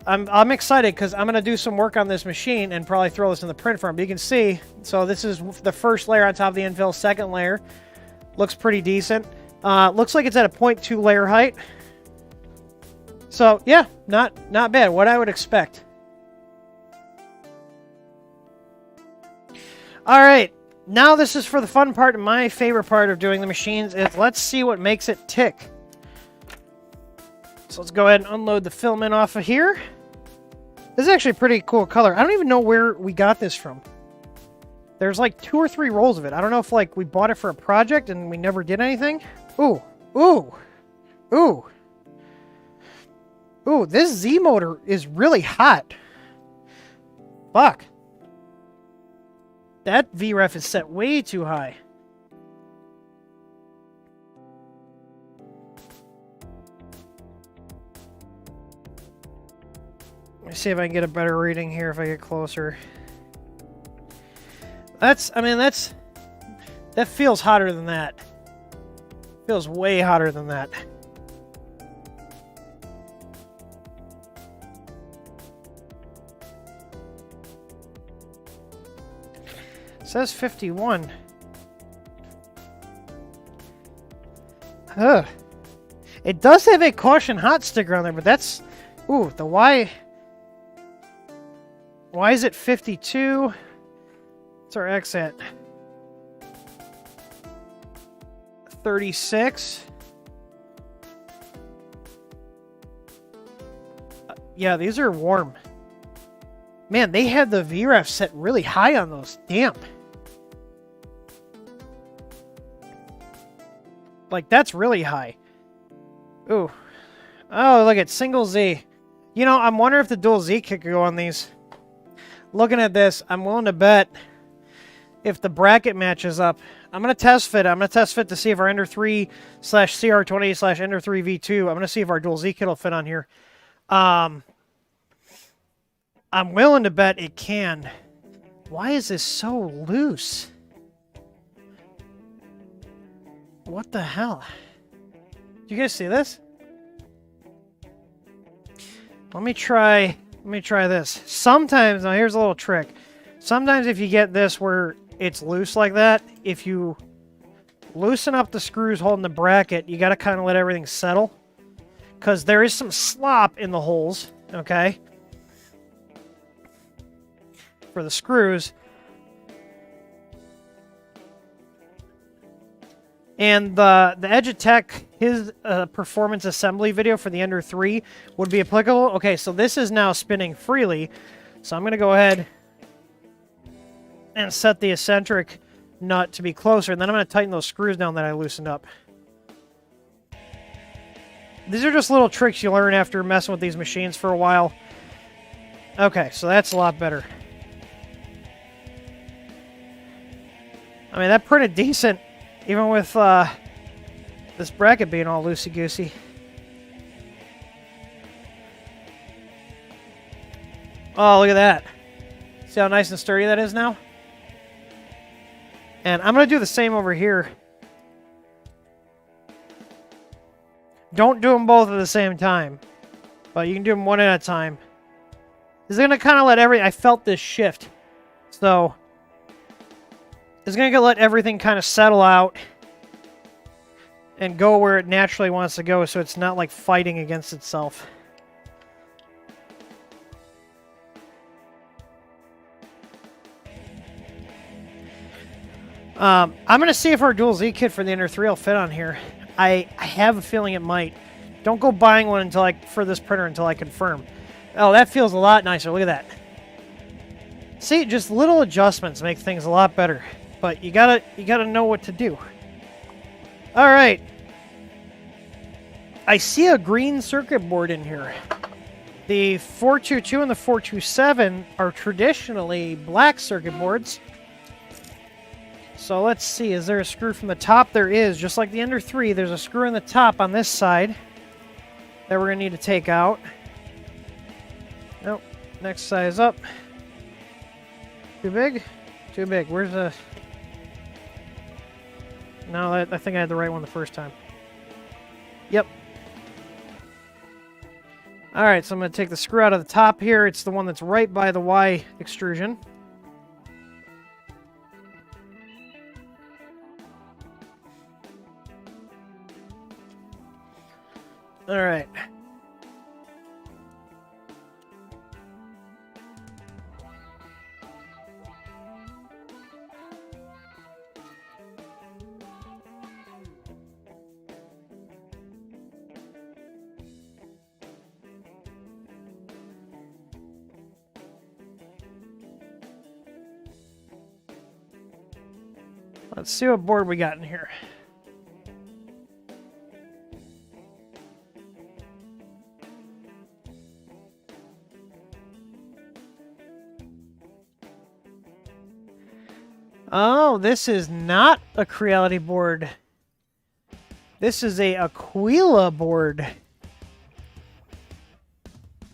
A: I'm excited because I'm gonna do some work on this machine and probably throw this in the print farm. But you can see, so this is the first layer on top of the infill. Second layer looks pretty decent. Looks like it's at a 0.2 layer height. So yeah, not bad. What I would expect. All right. Now this is for the fun part, and my favorite part of doing the machines is let's see what makes it tick. So let's go ahead and unload the filament off of here. This is actually a pretty cool color. I don't even know where we got this from. There's like 2 or 3 rolls of it. I don't know if like we bought it for a project and we never did anything. Ooh, ooh, ooh. Ooh, this Z motor is really hot. Fuck. That VREF is set way too high. Let me see if I can get a better reading here if I get closer. That feels hotter than that. Feels way hotter than that. It says 51. Ugh. It does have a caution hot sticker on there, but that's... Ooh, the Y... Why is it 52? What's our X at? 36. Yeah, these are warm. Man, they had the VREF set really high on those. Damn. Like, that's really high. Ooh. Oh, look at single Z. You know, I'm wondering if the dual Z kit could go on these. Looking at this, I'm willing to bet if the bracket matches up. I'm going to test fit. I'm going to test fit to see if our Ender 3/CR20/Ender 3 V2. I'm going to see if our dual Z kit will fit on here. I'm willing to bet it can. Why is this so loose? What the hell? Do you guys see this? Let me try this. Sometimes, now here's a little trick. Sometimes if you get this where it's loose like that, if you loosen up the screws holding the bracket, you got to kind of let everything settle. Because there is some slop in the holes, okay? For the screws. And the Edutech, his performance assembly video for the Ender 3 would be applicable. Okay, so this is now spinning freely. So I'm going to go ahead and set the eccentric nut to be closer. And then I'm going to tighten those screws down that I loosened up. These are just little tricks you learn after messing with these machines for a while. Okay, so that's a lot better. I mean, that printed decent. Even with this bracket being all loosey-goosey. Oh, look at that. See how nice and sturdy that is now? And I'm going to do the same over here. Don't do them both at the same time. But you can do them one at a time. This is going to kind of let I felt this shift. So... it's going to let everything kind of settle out and go where it naturally wants to go so it's not like fighting against itself. I'm going to see if our dual Z kit for the Ender 3 will fit on here. I have a feeling it might. Don't go buying one for this printer until I confirm. Oh, that feels a lot nicer. Look at that. See, just little adjustments make things a lot better. But you gotta know what to do. All right. I see a green circuit board in here. The 422 and the 427 are traditionally black circuit boards. So let's see. Is there a screw from the top? There is. Just like the Ender 3, there's a screw in the top on this side that we're gonna need to take out. Nope. Next size up. Too big? Too big. Where's the... No, I think I had the right one the first time. Yep. Alright, so I'm going to take the screw out of the top here. It's the one that's right by the Y extrusion. Alright. Let's see what board we got in here. Oh, this is not a Creality board. This is a Aquila board.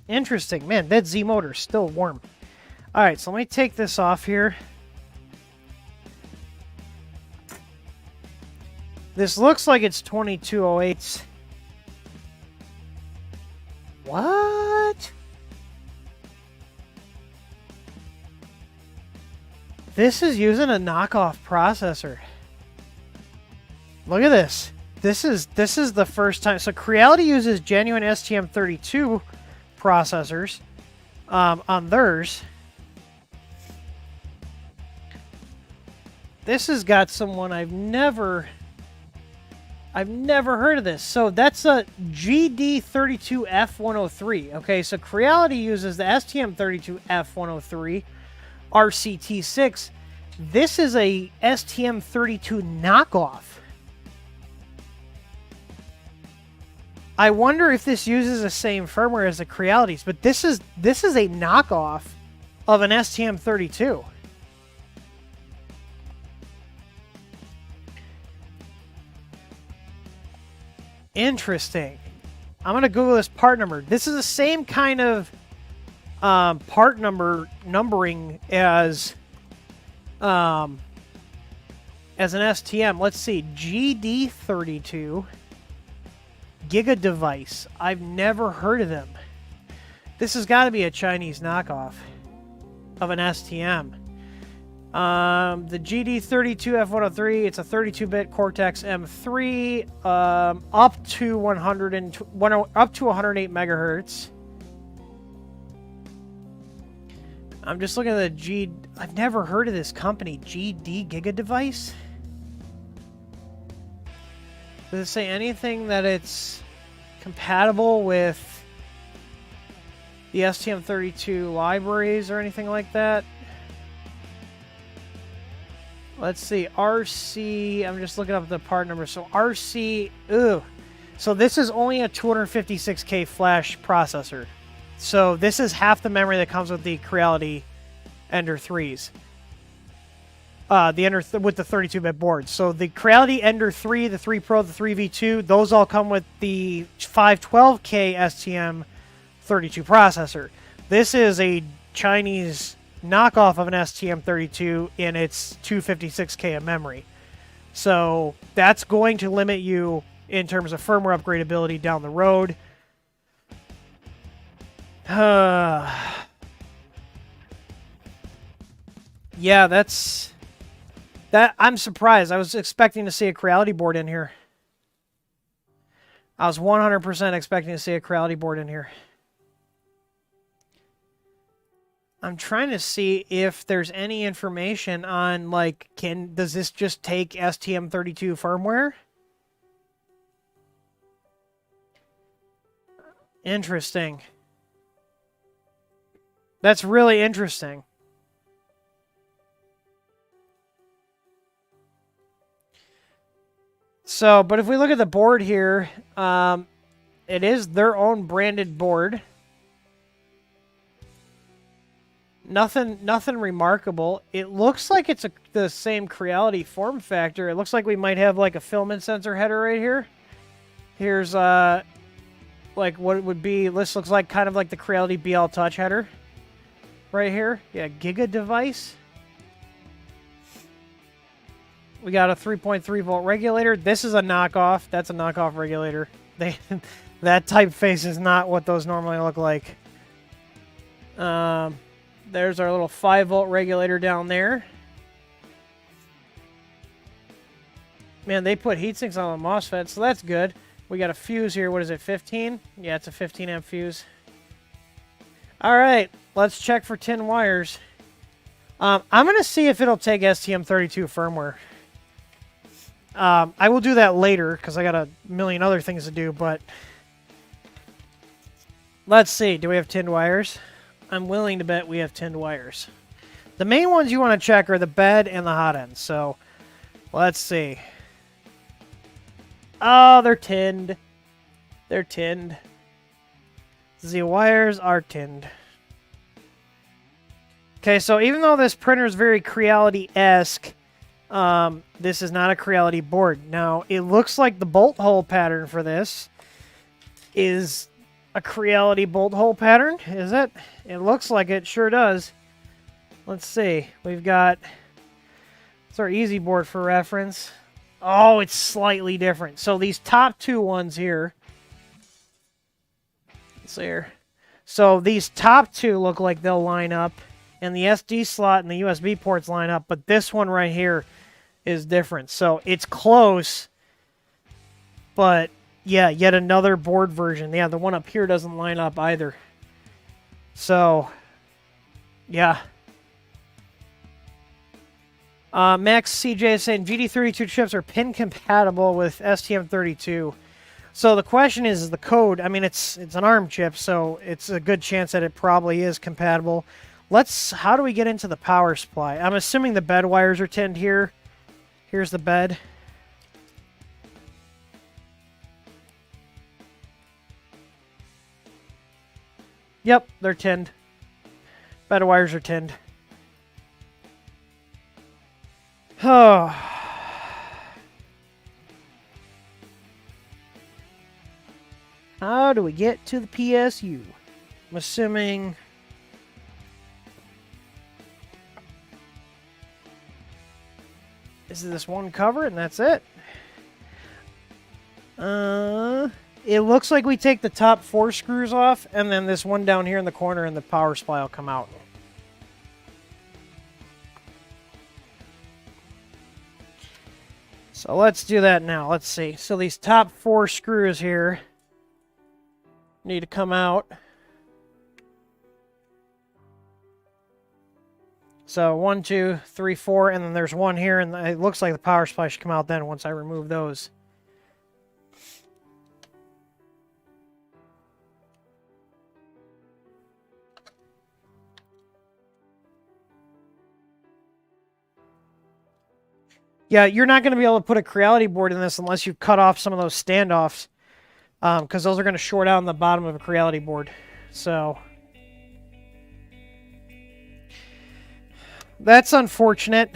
A: Interesting. Man, that Z motor is still warm. All right, so let me take this off here. This looks like it's 2208. What? This is using a knockoff processor. Look at this. This is the first time. So Creality uses genuine STM32 processors on theirs. This has got someone I've never heard of this. So that's a GD32F103. Okay, so Creality uses the STM32F103 RCT6. This is a STM32 knockoff. I wonder if this uses the same firmware as the Crealities, but this is a knockoff of an STM32. Interesting. I'm going to Google this part number. This is the same kind of part numbering as an STM. Let's see. GD32 Giga Device. I've never heard of them. This has got to be a Chinese knockoff of an STM. The GD32F103, it's a 32-bit Cortex M3, up to 108 megahertz. I'm just looking at the I've never heard of this company, GD Giga Device. Does it say anything that it's compatible with the STM32 libraries or anything like that? Let's see, RC, I'm just looking up the part number. So RC, so this is only a 256K flash processor. So this is half the memory that comes with the Creality Ender 3s. The Ender with the 32-bit board. So the Creality Ender 3, the 3 Pro, the 3 V2, those all come with the 512K STM32 processor. This is a Chinese knockoff of an STM32 in its 256K of memory. So that's going to limit you in terms of firmware upgradability down the road. Yeah, that's... I'm surprised. I was expecting to see a Creality board in here. I was 100% expecting to see a Creality board in here. I'm trying to see if there's any information on, like, does this just take STM32 firmware? Interesting. That's really interesting. So, but if we look at the board here, it is their own branded board. Nothing remarkable. It looks like it's the same Creality form factor. It looks like we might have like a filament sensor header right here. Here's like what it would be. This looks like kind of like the Creality BL Touch header right here. Yeah, Giga Device. We got a 3.3 volt regulator. This is a knockoff. That's a knockoff regulator. That typeface is not what those normally look like. There's our little 5 volt regulator down there. Man, they put heat sinks on the MOSFET, so that's good. We got a fuse here. What is it, 15? Yeah, it's a 15 amp fuse. All right, let's check for tin wires. I'm going to see if it'll take STM32 firmware. I will do that later because I got a million other things to do, but let's see. Do we have tinned wires? I'm willing to bet we have tinned wires. The main ones you want to check are the bed and the hot ends. So let's see. Oh, they're tinned. They're tinned. The wires are tinned. Okay, so even though this printer is very Creality-esque, this is not a Creality board. Now, it looks like the bolt hole pattern for this is a Creality bolt hole pattern. Is it? It looks like it. Sure does. Let's see. We've got... It's our easy board for reference. Oh, it's slightly different. So these top two ones here. Let's see here. So these top two look like they'll line up. And the SD slot and the USB ports line up. But this one right here is different. So it's close. But yeah, yet another board version. Yeah, the one up here doesn't line up either. So, yeah. Max CJ is saying GD32 chips are pin compatible with STM32. So the question is the code. I mean, it's an ARM chip, so it's a good chance that it probably is compatible. How do we get into the power supply? I'm assuming the bed wires are tinned here. Here's the bed. Yep, they're tinned. Bed wires are tinned. Oh. How do we get to the PSU? I'm assuming... This is this one cover, and that's it. It looks like we take the top 4 screws off, and then this one down here in the corner, and the power supply will come out. So let's do that now. Let's see. So these top 4 screws here need to come out. So 1, 2, 3, 4, and then there's one here, and it looks like the power supply should come out then once I remove those. Yeah, you're not going to be able to put a Creality board in this unless you cut off some of those standoffs, because those are going to short out on the bottom of a Creality board. So that's unfortunate.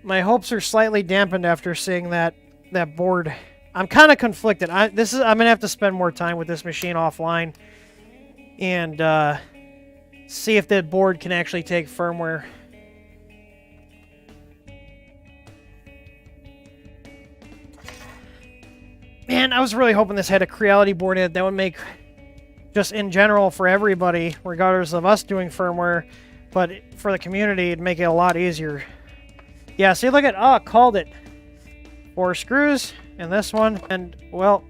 A: My hopes are slightly dampened after seeing that board. I'm kind of conflicted. I'm going to have to spend more time with this machine offline and see if that board can actually take firmware. Man, I was really hoping this had a Creality board in it. That would make, just in general for everybody, regardless of us doing firmware, but for the community, it'd make it a lot easier. Yeah, see, look at, called it. 4 screws, and this one, and, well,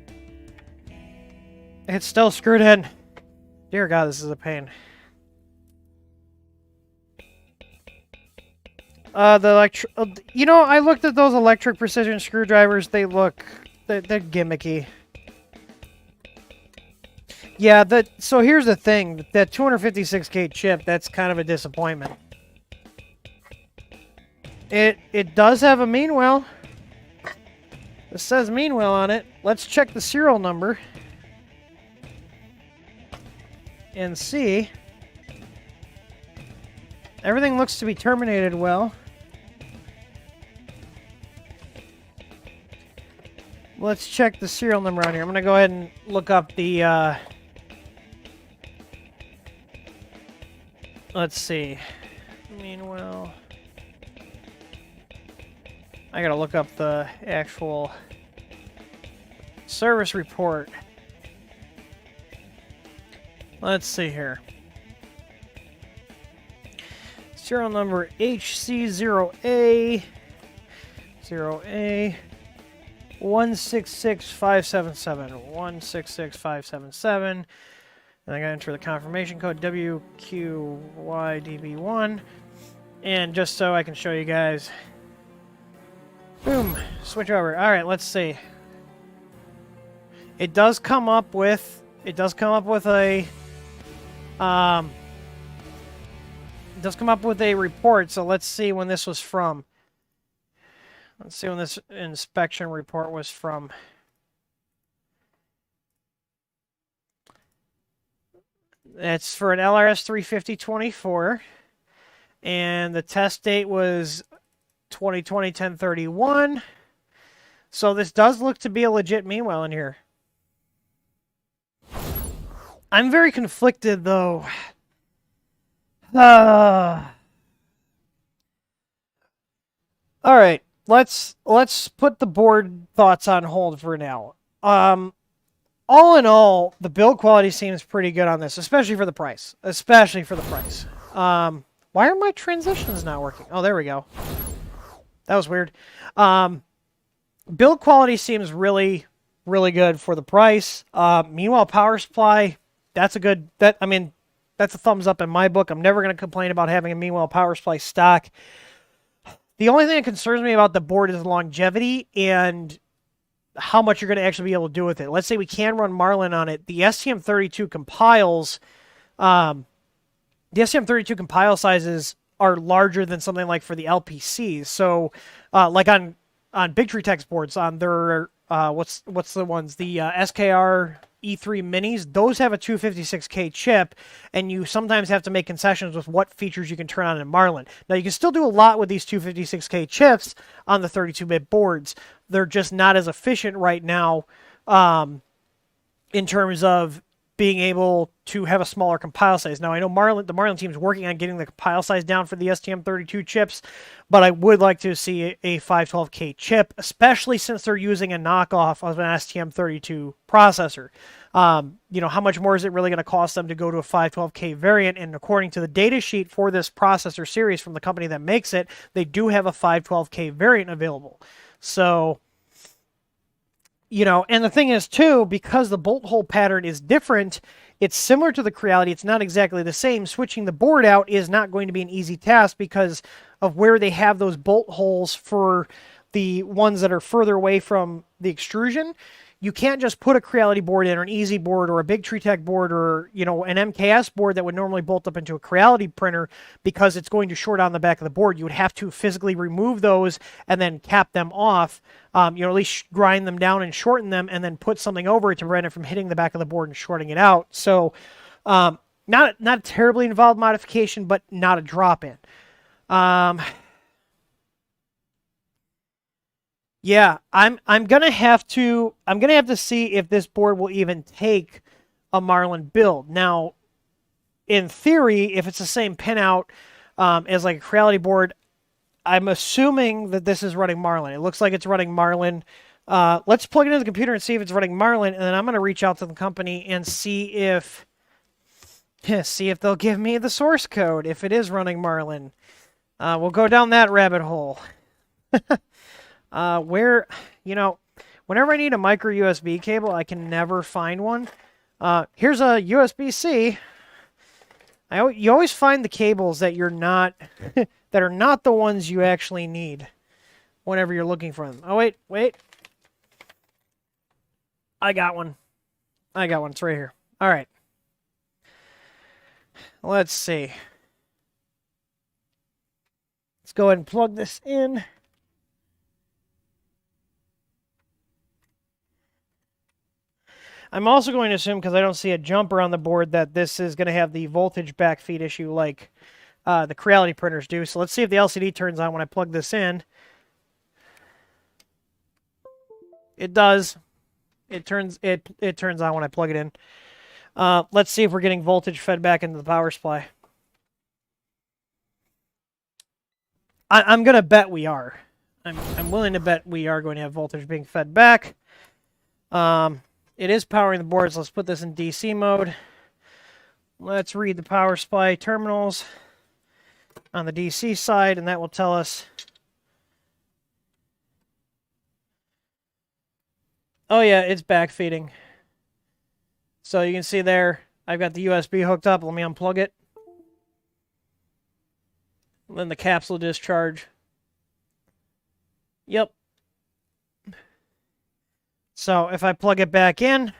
A: it's still screwed in. Dear God, this is a pain. You know, I looked at those electric precision screwdrivers. They're gimmicky. Yeah, so here's the thing. That 256K chip, that's kind of a disappointment. It does have a meanwhile. It says meanwhile on it. Let's check the serial number. And see. Everything looks to be terminated well. Let's check the serial number on here. I'm going to go ahead and look up the, let's see. Meanwhile, I got to look up the actual service report. Let's see here. Serial number HC0A 166577 166577, and I gotta enter the confirmation code WQYDB1, and just so I can show you guys, boom, switch over. All right, let's see. It does come up with a report. So let's see when this was from. Let's see when this inspection report was from. It's for an LRS 350-24, and the test date was 2020-10/31. So this does look to be a legit meanwhile in here. I'm very conflicted though. All right. let's put the board thoughts on hold for now. All in all, the build quality seems pretty good on this, especially for the price. Especially for the price. Why are my transitions not working? Oh, there we go. That was weird. Build quality seems really, really good for the price. Meanwhile, power supply, that's a good... That's a thumbs up in my book. I'm never going to complain about having a Meanwhile power supply stock. The only thing that concerns me about the board is longevity and how much you're going to actually be able to do with it. Let's say we can run Marlin on it. The STM32 compiles, the STM32 compile sizes are larger than something like for the LPCs. So, like on Big Tree Tech's boards, on their what's the ones, the SKR E3 minis, those have a 256K chip, and you sometimes have to make concessions with what features you can turn on in Marlin. Now, you can still do a lot with these 256K chips on the 32-bit boards. They're just not as efficient right now in terms of being able to have a smaller compile size. Now, I know the Marlin team is working on getting the compile size down for the STM32 chips, but I would like to see a 512K chip, especially since they're using a knockoff of an STM32 processor. How much more is it really going to cost them to go to a 512K variant? And according to the data sheet for this processor series from the company that makes it, they do have a 512K variant available. So... and the thing is, too, because the bolt hole pattern is different, it's similar to the Creality. It's not exactly the same. Switching the board out is not going to be an easy task because of where they have those bolt holes for the ones that are further away from the extrusion. You can't just put a Creality board in, or an Easy board, or a Big Tree Tech board, or an MKS board that would normally bolt up into a Creality printer because it's going to short on the back of the board. You would have to physically remove those and then cap them off, at least grind them down and shorten them, and then put something over it to prevent it from hitting the back of the board and shorting it out. So, not a terribly involved modification, but not a drop-in. Yeah, I'm gonna have to see if this board will even take a Marlin build. Now, in theory, if it's the same pinout as like a Creality board, I'm assuming that this is running Marlin. It looks like it's running Marlin. Let's plug it into the computer and see if it's running Marlin, and then I'm gonna reach out to the company and see if they'll give me the source code if it is running Marlin. We'll go down that rabbit hole. Whenever I need a micro USB cable, I can never find one. Here's a USB-C. You always find the cables that you're not, that are not the ones you actually need whenever you're looking for them. Oh, wait. I got one. It's right here. All right. Let's see. Let's go ahead and plug this in. I'm also going to assume, because I don't see a jumper on the board, that this is going to have the voltage backfeed issue like the Creality printers do. So let's see if the LCD turns on when I plug this in. It does. It turns on when I plug it in. Let's see if we're getting voltage fed back into the power supply. I'm going to bet we are. I'm willing to bet we are going to have voltage being fed back. It is powering the board, so let's put this in DC mode. Let's read the power supply terminals on the DC side, and that will tell us... Oh yeah, it's backfeeding. So you can see there, I've got the USB hooked up. Let me unplug it. And then the capsule discharge. Yep. So if I plug it back in,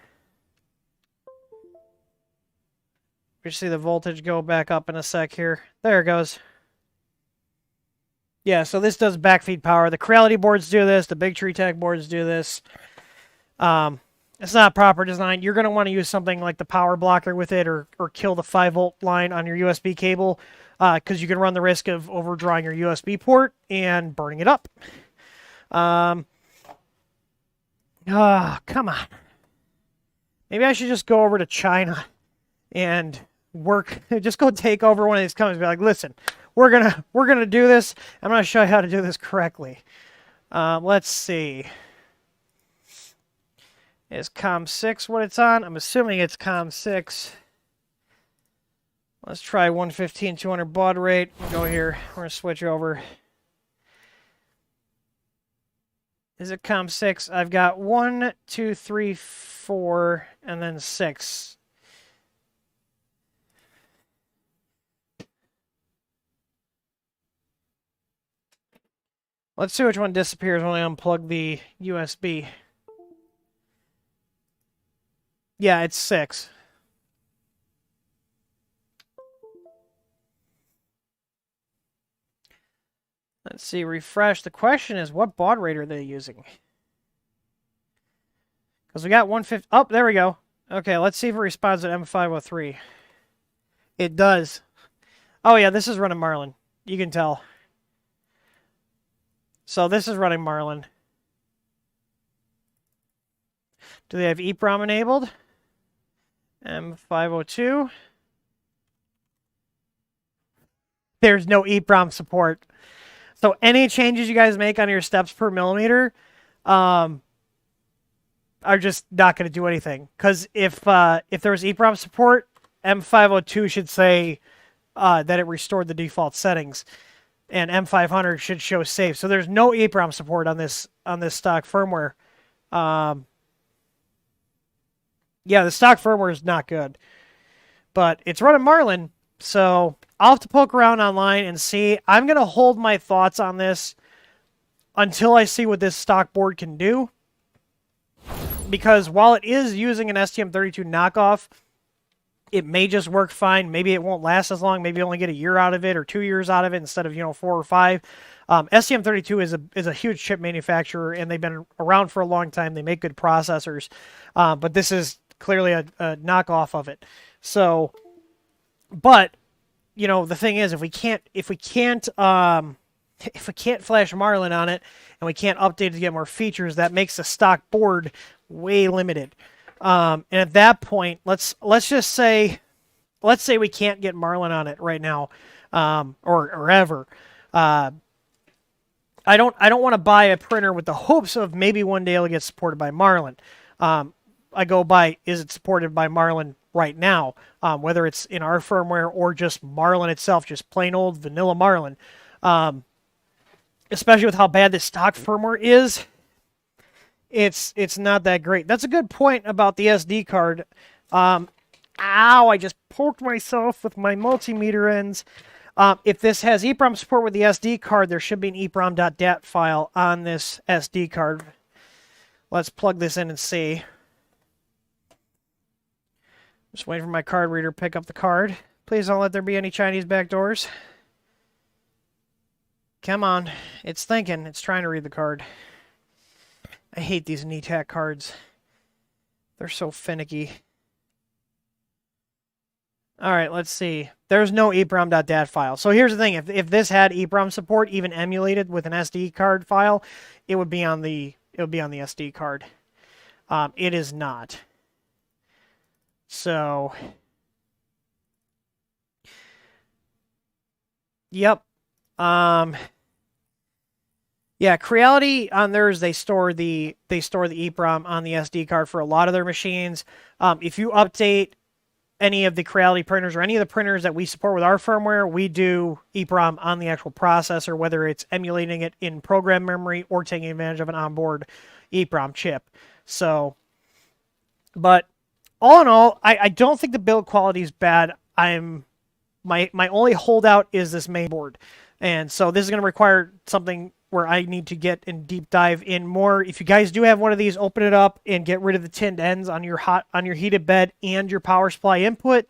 A: you see the voltage go back up in a sec here. There it goes. Yeah, so this does backfeed power. The Creality boards do this. The Big Tree Tech boards do this. It's not proper design. You're going to want to use something like the power blocker with it, or kill the 5-volt line on your USB cable, because you can run the risk of overdrawing your USB port and burning it up. Come on. Maybe I should just go over to China and just go take over one of these companies and be like, listen, we're gonna do this. I'm gonna show you how to do this correctly. Let's see. Is COM6 what it's on? I'm assuming it's COM6. Let's try 115, 200 baud rate. We'll go here. We're going to switch over. Is it COM6? I've got 1, 2, 3, 4, and then 6. Let's see which one disappears when I unplug the USB. Yeah, it's 6. Let's see, refresh. The question is, what baud rate are they using? Because we got 150. Oh, there we go. Okay, let's see if it responds at M503. It does. Oh, yeah, this is running Marlin. You can tell. So this is running Marlin. Do they have EEPROM enabled? M502. There's no EEPROM support. So any changes you guys make on your steps per millimeter are just not going to do anything. Because if there was EEPROM support, M502 should say that it restored the default settings, and M500 should show safe. So there's no EEPROM support on this stock firmware. Yeah, the stock firmware is not good, but it's running Marlin. So I'll have to poke around online and see. I'm going to hold my thoughts on this until I see what this stock board can do. Because while it is using an STM32 knockoff, it may just work fine. Maybe it won't last as long. Maybe you only get a year out of it or 2 years out of it instead of 4 or 5. STM32 is a huge chip manufacturer, and they've been around for a long time. They make good processors, but this is clearly a knockoff of it. So, but the thing is, if we can't flash Marlin on it and we can't update it to get more features, that makes the stock board way limited. And at that point, let's just say we can't get Marlin on it right now, or ever. I don't want to buy a printer with the hopes of maybe one day it'll get supported by Marlin. I go by, is it supported by Marlin right now? Whether it's in our firmware or just Marlin itself, just plain old vanilla Marlin. Especially with how bad this stock firmware is, it's not that great. That's a good point about the SD card. Ow, I just poked myself with my multimeter ends. If this has EEPROM support with the SD card, there should be an EEPROM.dat file on this SD card. Let's plug this in and see. Just waiting for my card reader to pick up the card. Please don't let there be any Chinese backdoors. Come on. It's thinking. It's trying to read the card. I hate these NETAC cards. They're so finicky. All right, let's see. There's no EEPROM.dat file. So here's the thing. If this had EEPROM support, even emulated with an SD card file, it would be on the SD card. It is not. So, yep. Yeah, Creality on theirs, they store the EEPROM on the SD card for a lot of their machines. If you update any of the Creality printers or any of the printers that we support with our firmware, we do EEPROM on the actual processor, whether it's emulating it in program memory or taking advantage of an onboard EEPROM chip. So, but all in all, I don't think the build quality is bad. My only holdout is this main board. And so this is going to require something where I need to get and deep dive in more. If you guys do have one of these, open it up and get rid of the tinned ends on your heated bed and your power supply input.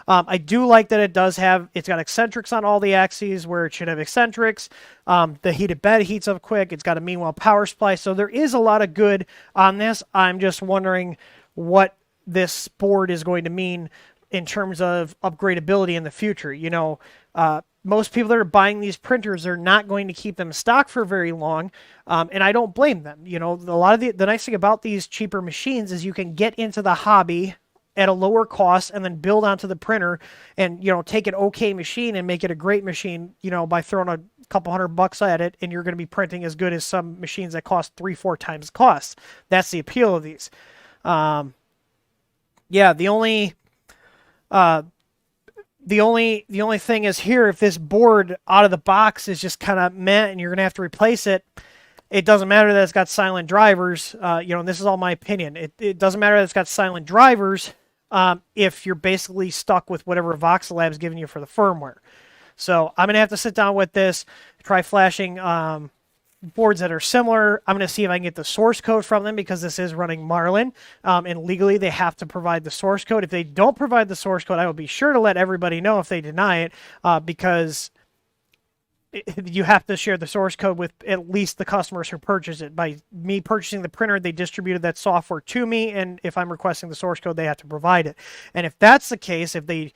A: I do like that it's got eccentrics on all the axes where it should have eccentrics. The heated bed heats up quick. It's got a meanwhile power supply. So there is a lot of good on this. I'm just wondering what this board is going to mean in terms of upgradability in the future. Most people that are buying these printers are not going to keep them stock for very long, and I don't blame them. A lot of the nice thing about these cheaper machines is you can get into the hobby at a lower cost and then build onto the printer and take an okay machine and make it a great machine by throwing couple $100 at it, and you're going to be printing as good as some machines that cost 3-4 times the cost. That's the appeal of these. Yeah, the only thing is here, if this board out of the box is just kind of meh and you're going to have to replace it, it doesn't matter that it's got silent drivers. And this is all my opinion. It doesn't matter that it's got silent drivers if you're basically stuck with whatever Voxelab's giving you for the firmware. So I'm going to have to sit down with this, try flashing boards that are similar. I'm going to see if I can get the source code from them because this is running Marlin. And legally, they have to provide the source code. If they don't provide the source code, I will be sure to let everybody know if they deny it because you have to share the source code with at least the customers who purchase it. By me purchasing the printer, they distributed that software to me, and if I'm requesting the source code, they have to provide it. And if that's the case, if they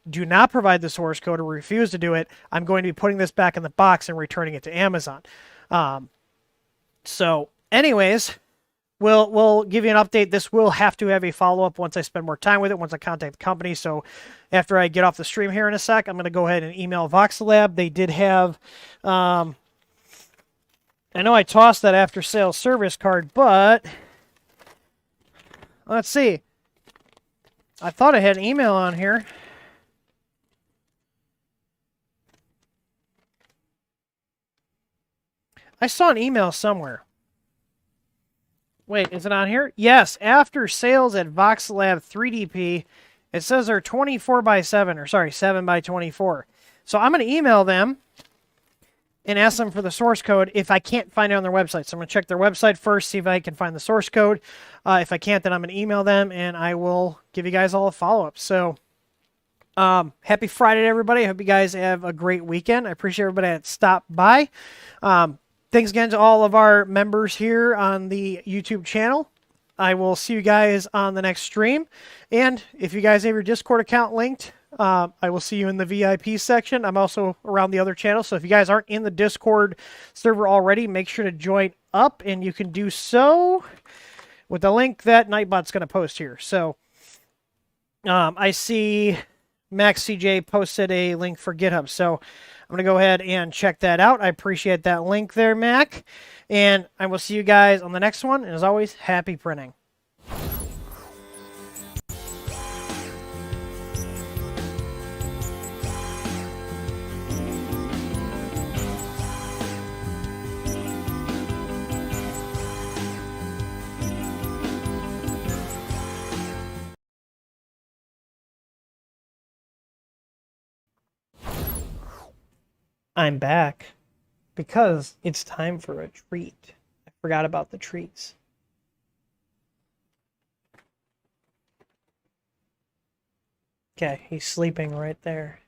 A: do not provide the source code or refuse to do it, I'm going to be putting this back in the box and returning it to Amazon. So anyways, we'll give you an update. This will have to have a follow-up once I spend more time with it, once I contact the company. So after I get off the stream here in a sec, I'm going to go ahead and email Voxelab. They did have, I know I tossed that after-sales service card, but let's see. I thought I had an email on here. I saw an email somewhere. Wait, is it on here? Yes, after sales at Voxelab 3DP. It says they're 24x7, or sorry, 7x24. So I'm going to email them and ask them for the source code if I can't find it on their website. So I'm going to check their website first, see if I can find the source code. If I can't, then I'm going to email them, and I will give you guys all a follow-up. So happy Friday to everybody. I hope you guys have a great weekend. I appreciate everybody that stopped by. Thanks again to all of our members here on the YouTube channel. I will see you guys on the next stream. And if you guys have your Discord account linked, I will see you in the VIP section. I'm also around the other channels. So if you guys aren't in the Discord server already, make sure to join up. And you can do so with the link that Nightbot's going to post here. So I see Max CJ posted a link for GitHub. So I'm going to go ahead and check that out. I appreciate that link there, Mac. And I will see you guys on the next one. And as always, happy printing. I'm back because it's time for a treat. I forgot about the treats. Okay, he's sleeping right there.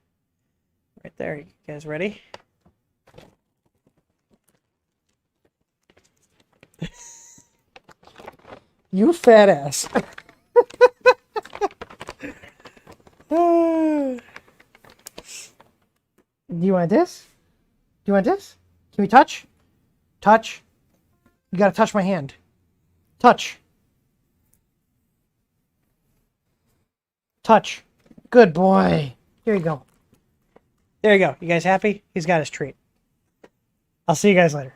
A: Right there. You guys ready? You fat ass. Do you want this? Do you want this? Can we touch? Touch. You gotta touch my hand. Touch. Touch. Good boy. Here you go. There you go. You guys happy? He's got his treat. I'll see you guys later.